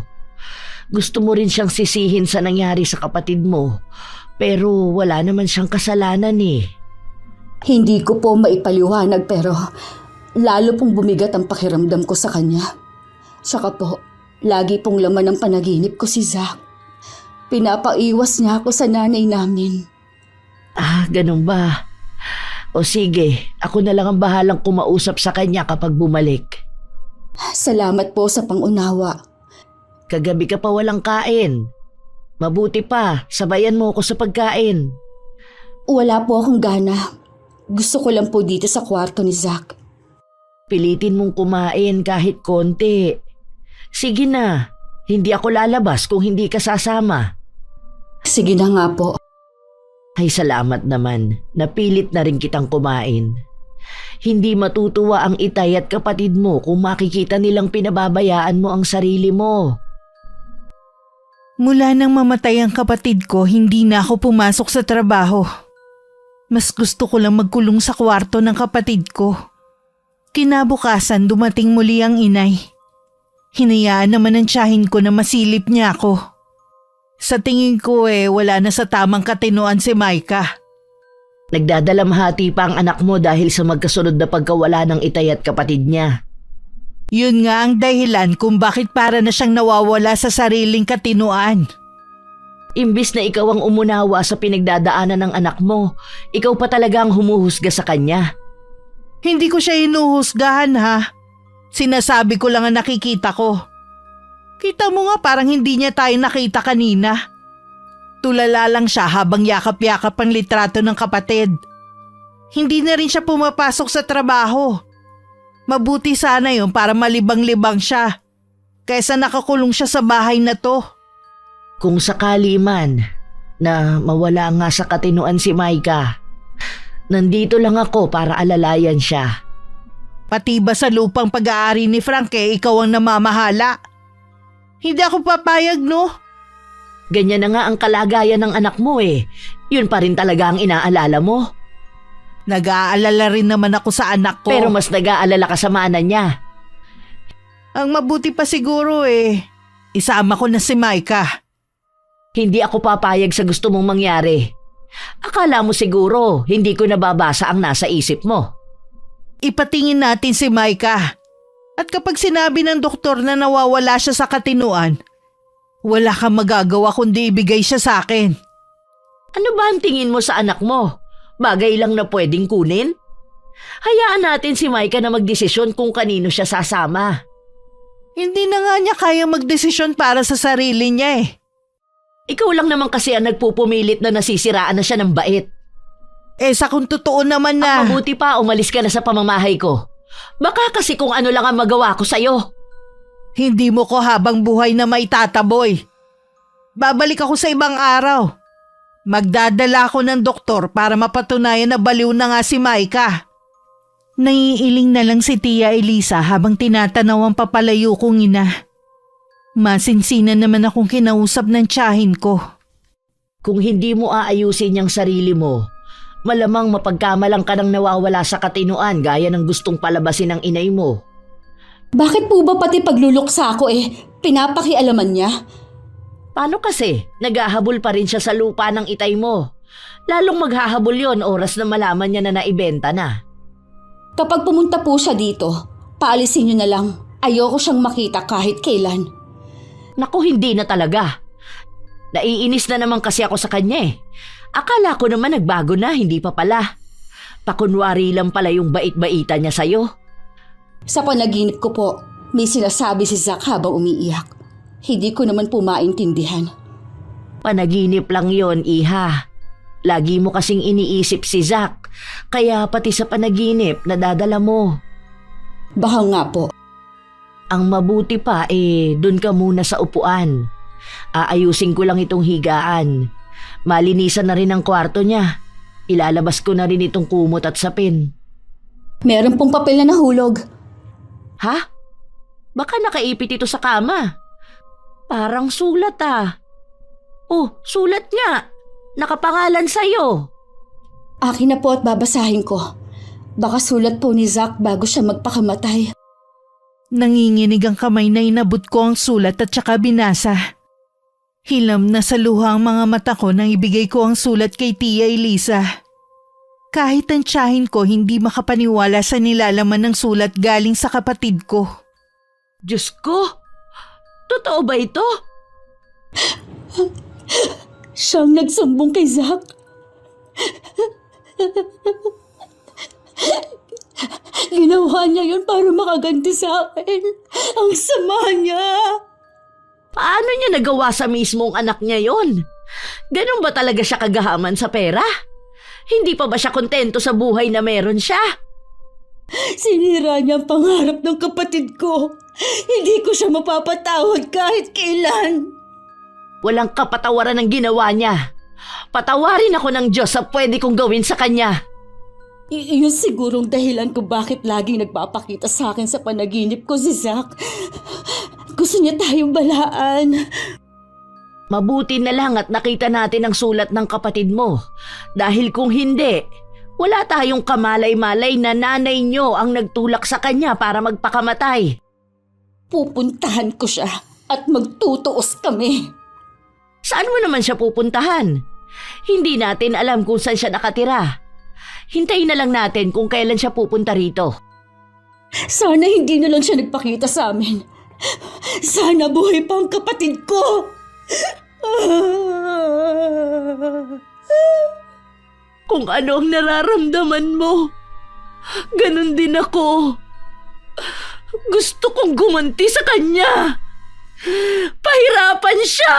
Gusto mo rin siyang sisihin sa nangyari sa kapatid mo, pero wala naman siyang kasalanan Hindi ko po maipaliwanag pero lalo pong bumigat ang pakiramdam ko sa kanya. Saka po, lagi pong laman ng panaginip ko si Zach. Pinapaiwas niya ako sa nanay namin. Ganun ba? O sige, ako na lang ang bahalang kumausap sa kanya kapag bumalik. Salamat po sa pangunawa. Kagabi ka pa walang kain. Mabuti pa, sabayan mo ako sa pagkain. Wala po akong gana. Gusto ko lang po dito sa kwarto ni Zach. Pilitin mong kumain kahit konti. Sige na, hindi ako lalabas kung hindi ka sasama. Sige na nga po. Ay salamat naman, napilit na rin kitang kumain. Hindi matutuwa ang itay at kapatid mo kung makikita nilang pinababayaan mo ang sarili mo. Mula nang mamatay ang kapatid ko, hindi na ako pumasok sa trabaho. Mas gusto ko lang magkulong sa kwarto ng kapatid ko. Kinabukasan dumating muli ang inay. Hinayaan naman ng tiyahin ko na masilip niya ako. Sa tingin ko wala na sa tamang katinoan si Maika. Nagdadalamhati pa ang anak mo dahil sa magkasunod na pagkawala ng itay at kapatid niya. Yun nga ang dahilan kung bakit para na siyang nawawala sa sariling katinoan. Imbis na ikaw ang umunawa sa pinagdadaanan ng anak mo, ikaw pa talaga ang humuhusga sa kanya. Hindi ko siya hinuhusgahan Sinasabi ko lang ang nakikita ko. Kita mo nga parang hindi niya tayo nakita kanina. Tulala lang siya habang yakap-yakap ang litrato ng kapatid. Hindi na rin siya pumapasok sa trabaho. Mabuti sana yun para malibang-libang siya. Kaysa nakakulong siya sa bahay na to. Kung sakali man na mawala nga sa katinoan si Maika, nandito lang ako para alalayan siya. Pati ba sa lupang pag-aari ni Frank ikaw ang namamahala? Hindi ako papayag, no? Ganyan na nga ang kalagayan ng anak mo eh. Yun pa rin talaga ang inaalala mo. Nag-aalala rin naman ako sa anak ko. Pero mas nag-aalala ka sa mana niya. Ang mabuti pa siguro isama ko na si Micah. Hindi ako papayag sa gusto mong mangyari. Akala mo siguro hindi ko nababasa ang nasa isip mo. Ipatingin natin si Micah. At kapag sinabi ng doktor na nawawala siya sa katinuan, wala kang magagawa kundi ibigay siya sa akin. Ano ba ang tingin mo sa anak mo? Bagay lang na pwedeng kunin? Hayaan natin si Micah na magdesisyon kung kanino siya sasama. Hindi na nga niya kayang magdesisyon para sa sarili niya eh. Ikaw lang naman kasi ang nagpupumilit na nasisiraan na siya ng bait. Sa kung totoo naman na... Mabuti pa umalis ka na sa pamamahay ko. Baka kasi kung ano lang ang magawa ko sa'yo. Hindi mo ko habang buhay na may tataboy. Babalik ako sa ibang araw. Magdadala ako ng doktor para mapatunayan na baliw na nga si Micah. Naiiling na lang si Tia Elisa habang tinatanaw ang papalayo kong ina. Masinsinan naman akong kinausap ng tiyahin ko. Kung hindi mo aayusin yung sarili mo, malamang mapagkamalang ka nang nawawala sa katinuan gaya ng gustong palabasin ng inay mo. Bakit po ba pati pagluluksa ko pinapakialaman niya? Paano kasi? Naghahabol pa rin siya sa lupa ng itay mo. Lalong maghahabol yon oras na malaman niya na naibenta na. Kapag pumunta po siya dito, paalisin niyo na lang. Ayoko siyang makita kahit kailan. Naku, hindi na talaga. Naiinis na naman kasi ako sa kanya eh. Akala ko naman nagbago na, hindi pa pala. Pakunwari lang pala yung bait-baita niya sa'yo. Sa panaginip ko po, may sinasabi si Zack habang umiiyak. Hindi ko naman po maintindihan. Panaginip lang yon, iha. Lagi mo kasing iniisip si Zack, kaya pati sa panaginip nadadala mo. Baka nga po. Ang mabuti pa dun ka muna sa upuan. Aayusin ko lang itong higaan. Malinisan na rin ang kwarto niya. Ilalabas ko na rin itong kumot at sapin. Meron pong papel na nahulog. Ha? Baka nakaipit ito sa kama. Parang sulat ah. Oh, sulat nga. Nakapangalan sa'yo. Akin na po at babasahin ko. Baka sulat po ni Zack bago siya magpakamatay. Nanginginig ang kamay na inabot ko ang sulat at saka binasa. Hilam na sa luha ang mga mata ko nang ibigay ko ang sulat kay Tia Elisa. Kahit ang tiyahin ko hindi makapaniwala sa nilalaman ng sulat galing sa kapatid ko. Diyos ko! Totoo ba ito? Siyang nagsumbong kay Zack. Ginawa niya yun para makaganti sa akin. Ang sama niya. Paano niya nagawa sa mismong anak niya yon? Ganun ba talaga siya kagahaman sa pera? Hindi pa ba siya kontento sa buhay na meron siya? Sinira niya ang pangarap ng kapatid ko. Hindi ko siya mapapatawad kahit kailan. Walang kapatawaran ang ginawa niya. Patawarin ako ng Diyos sa pwede kong gawin sa kanya. Iyon sigurong dahilan kung bakit laging nagpapakita sa akin sa panaginip ko si Zack. Gusto niya tayong balaan. Mabuti na lang at nakita natin ang sulat ng kapatid mo. Dahil kung hindi, wala tayong kamalay-malay na nanay niyo ang nagtulak sa kanya para magpakamatay. Pupuntahan ko siya at magtutuos kami. Saan mo naman siya pupuntahan? Hindi natin alam kung saan siya nakatira. Hintayin na lang natin kung kailan siya pupunta rito. Sana hindi na lang siya nagpakita sa amin. Sana buhay pa ang kapatid ko. Kung ano ang nararamdaman mo, ganun din ako. Gusto kong gumanti sa kanya. Pahirapan siya.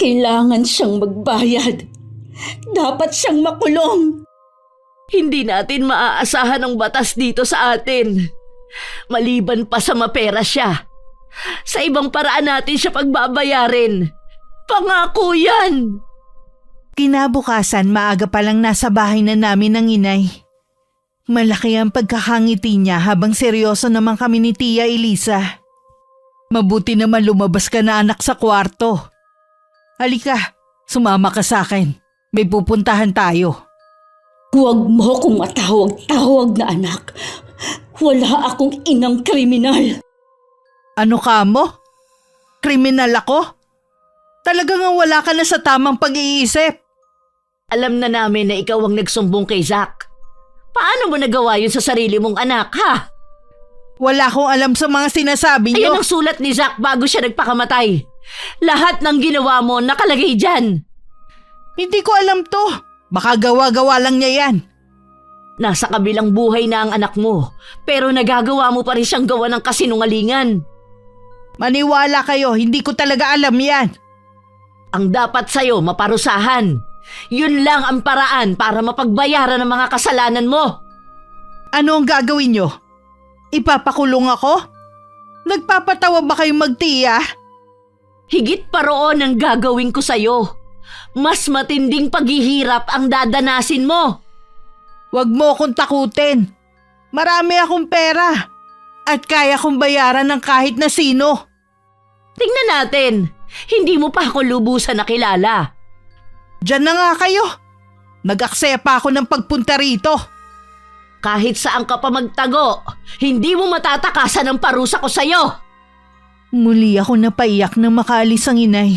Kailangan siyang magbayad. Dapat siyang makulong. Hindi natin maaasahan ang batas dito sa atin. Maliban pa sa mapera siya. Sa ibang paraan natin siya pagbabayarin. Pangako yan! Kinabukasan maaga pa lang nasa bahay na namin ng inay. Malaki ang pagkakangiti niya habang seryoso naman kami ni Tia Elisa. Mabuti naman lumabas ka na anak sa kwarto. Halika, sumama ka sa akin. May pupuntahan tayo. Huwag mo akong matawag-tawag na anak. Wala akong inang kriminal. Ano ka mo? Kriminal ako? Talaga nga wala ka na sa tamang pag-iisip. Alam na namin na ikaw ang nagsumbong kay Zack. Paano mo nagawa yun sa sarili mong anak, ha? Wala akong alam sa mga sinasabi niyo. Ayan ang sulat ni Zack bago siya nagpakamatay. Lahat ng ginawa mo nakalagay dyan. Hindi ko alam to. Baka gawa-gawa lang niya yan. Nasa kabilang buhay na ang anak mo, pero nagagawa mo pa rin siyang gawa ng kasinungalingan. Maniwala kayo, hindi ko talaga alam yan. Ang dapat sa'yo, maparusahan. Yun lang ang paraan para mapagbayaran ang mga kasalanan mo. Ano ang gagawin nyo? Ipapakulong ako? Nagpapatawa ba kayong magtiya? Higit pa roon ang gagawin ko sa'yo. Mas matinding paghihirap ang dadanasin mo. Huwag mo akong takutin. Marami akong pera. At kaya kong bayaran ng kahit na sino. Tingnan natin. Hindi mo pa ako lubusan nakilala. Diyan na nga kayo. Nag-aksaya pa ako ng pagpunta rito. Kahit saan ka pa magtago, hindi mo matatakasan ang parusa ko sa'yo. Muli ako napaiyak nang makaalis ang inay.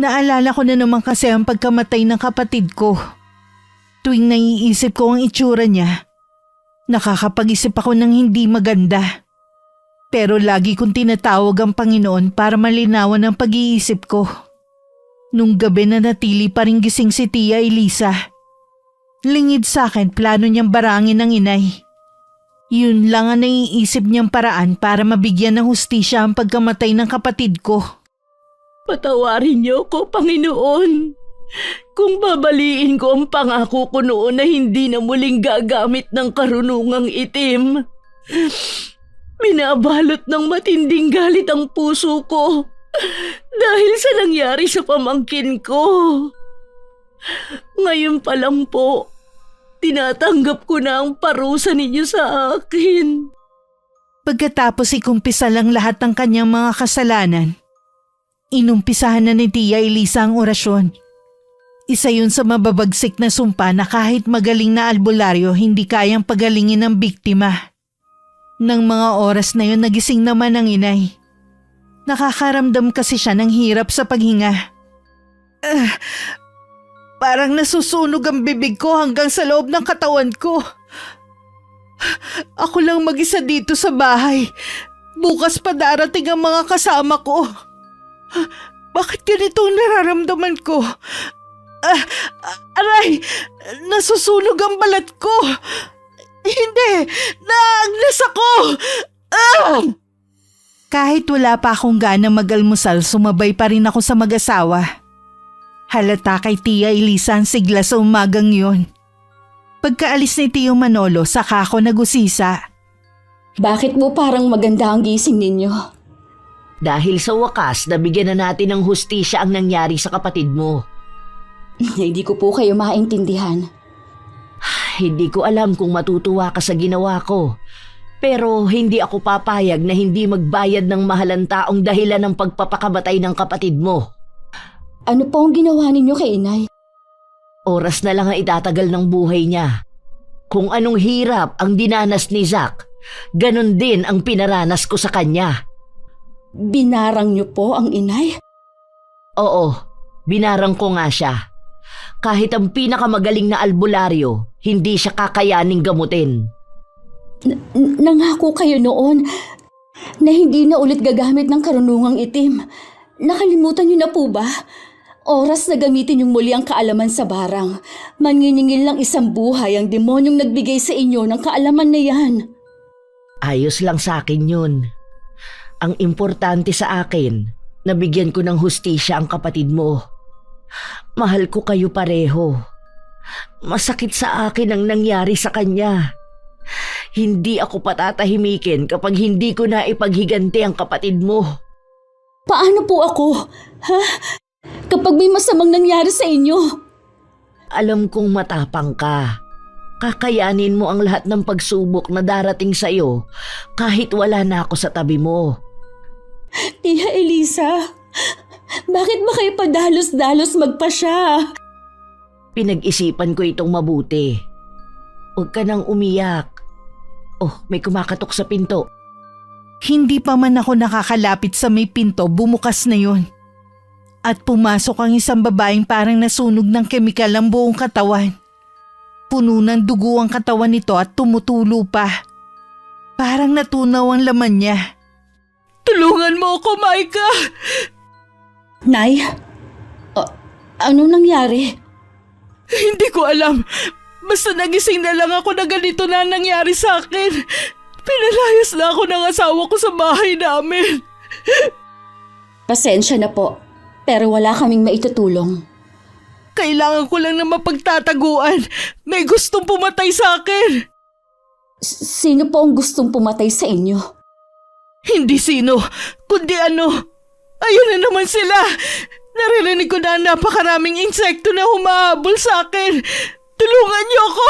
Naalala ko na naman kasi ang pagkamatay ng kapatid ko. Tuwing naiisip ko ang itsura niya, nakakapag-isip ako ng hindi maganda. Pero lagi kong tinatawag ang Panginoon para malinawan ang pag-iisip ko. Nung gabi na natili pa rin gising si Tia Elisa. Lingid sa akin plano niyang barangin ng inay. Yun lang ang naiisip niyang paraan para mabigyan ng hustisya ang pagkamatay ng kapatid ko. Patawarin niyo ko, Panginoon. Kung babaliin ko ang pangako ko noon na hindi na muling gagamit ng karunungang itim. Binabalot ng matinding galit ang puso ko dahil sa nangyari sa pamangkin ko. Ngayon pa lang po, tinatanggap ko na ang parusa ninyo sa akin. Pagkatapos ikumpisa lang lahat ng kanyang mga kasalanan, inumpisahan na ni Tia Elisa ang orasyon. Isa yun sa mababagsik na sumpa na kahit magaling na albularyo hindi kayang pagalingin ng biktima. Nang mga oras na yun nagising naman ang inay. Nakakaramdam kasi siya ng hirap sa paghinga. Parang nasusunog ang bibig ko hanggang sa loob ng katawan ko. Ako lang mag-isa dito sa bahay. Bukas pa darating ang mga kasama ko. Bakit ganito ang nararamdaman ko? Aray! Nasusunog ang balat ko! Hindi! Naagnas ako! Kahit wala pa akong gana mag-almusal, sumabay pa rin ako sa mag-asawa. Halata kay Tia Elisa ang sigla sa umagang yun. Pagkaalis ni Tio Manolo, saka ako nag-usisa. Bakit mo parang maganda ang gising ninyo? Dahil sa wakas, nabigyan na natin ng hustisya ang nangyari sa kapatid mo. Hindi ko po kayo maintindihan. Hindi ko alam kung matutuwa ka sa ginawa ko. Pero hindi ako papayag na hindi magbayad ng mahalang taong dahilan ng pagpapakamatay ng kapatid mo. Ano po ang ginawa ninyo kay inay? Oras na lang ang itatagal ng buhay niya. Kung anong hirap ang dinanas ni Zack, ganon din ang pinaranas ko sa kanya. Binarang niyo po ang inay? Oo, binarang ko nga siya. Kahit ang pinakamagaling na albularyo, hindi siya kakayaning gamutin. Nangako kayo noon na hindi na ulit gagamit ng karunungang itim. Nakalimutan niyo na po ba? Oras na gamitin yung muli ang kaalaman sa barang. Manginingil lang isang buhay ang demonyong nagbigay sa inyo ng kaalaman na yan. Ayos lang sa akin yun. Ang importante sa akin, nabigyan ko ng hustisya ang kapatid mo. Mahal ko kayo pareho. Masakit sa akin ang nangyari sa kanya. Hindi ako patatahimikin kapag hindi ko na ipaghiganti ang kapatid mo. Paano po ako? Ha? Kapag may masamang nangyari sa inyo? Alam kong matapang ka. Kakayanin mo ang lahat ng pagsubok na darating sa iyo kahit wala na ako sa tabi mo. Tia Elisa, bakit ba kayo padalos-dalos magpasya? Pinag-isipan ko itong mabuti. Huwag ka nang umiyak. Oh, may kumakatok sa pinto. Hindi pa man ako nakakalapit sa may pinto, bumukas na yon. At pumasok ang isang babaeng parang nasunog ng kemikal ang buong katawan. Puno ng dugo ang katawan nito at tumutulo pa. Parang natunaw ang laman niya. Tulungan mo ako, Maika! Nay, anong nangyari? Hindi ko alam. Basta nagising na lang ako na ganito na nangyari sa akin. Pinalayas na ako ng asawa ko sa bahay namin. Pasensya na po, pero wala kaming maitutulong. Kailangan ko lang na mapagtataguan. May gustong pumatay sa akin. Sino po ang gustong pumatay sa inyo? Hindi sino, kundi ano. Ayun na naman sila. Naririnig ko na ang napakaraming insekto na humahabol sa akin. Tulungan niyo ako.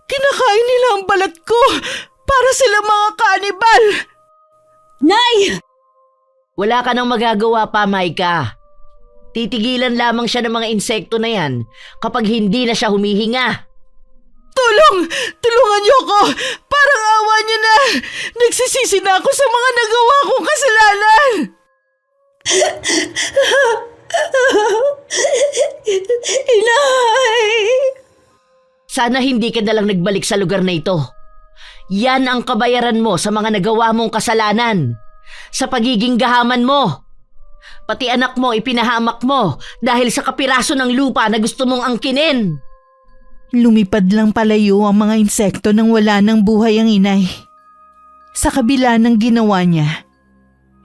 Kinakain nila ang balat ko. Para sila mga kanibal. Nay! Wala ka nang magagawa pa, Maika. Titigilan lamang siya ng mga insekto na yan kapag hindi na siya humihinga. Tulungan niyo ako. Parang awa niyo na. Nagsisisi na ako sa mga nagawa kong kasalanan. Inay! Sana hindi ka nalang nagbalik sa lugar na ito. Yan ang kabayaran mo sa mga nagawa mong kasalanan. Sa pagiging gahaman mo. Pati anak mo ipinahamak mo dahil sa kapiraso ng lupa na gusto mong angkinin. Lumipad lang palayo ang mga insekto nang wala ng buhay ang inay. Sa kabila ng ginawa niya,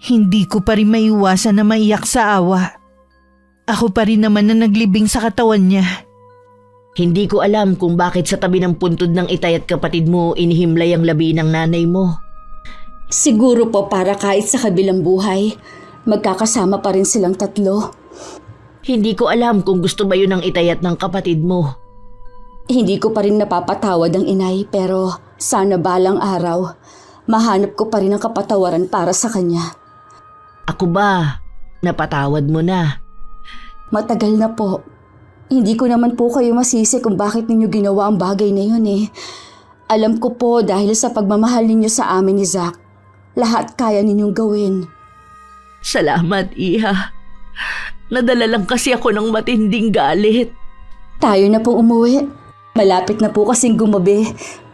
hindi ko pa rin maiwasan na maiyak sa awa. Ako pa rin naman na naglibing sa katawan niya. Hindi ko alam kung bakit sa tabi ng puntod ng itay at kapatid mo inihimlay ang labi ng nanay mo. Siguro po para kahit sa kabilang buhay, magkakasama pa rin silang tatlo. Hindi ko alam kung gusto ba yun ng itay at ng kapatid mo. Hindi ko pa rin napapatawad ang inay pero sana balang araw, mahanap ko pa rin ang kapatawaran para sa kanya. Ako ba? Napatawad mo na. Matagal na po. Hindi ko naman po kayo masisi kung bakit ninyo ginawa ang bagay na yun eh. Alam ko po dahil sa pagmamahal ninyo sa amin ni Zack, lahat kaya ninyong gawin. Salamat, Iha. Nadala lang kasi ako ng matinding galit. Tayo na po umuwi. Malapit na po kasing gumabi.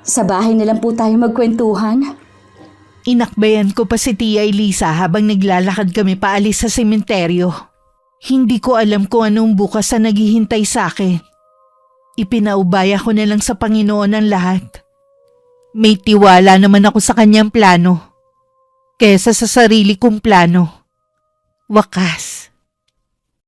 Sa bahay na lang po tayo magkwentuhan. Inakbayan ko pa si Tia Elisa habang naglalakad kami paalis sa sementeryo. Hindi ko alam kung anong bukas na naghihintay sa akin. Ipinaubaya ko na lang sa Panginoon ang lahat. May tiwala naman ako sa kanyang plano kesa sa sarili kong plano. Wakas.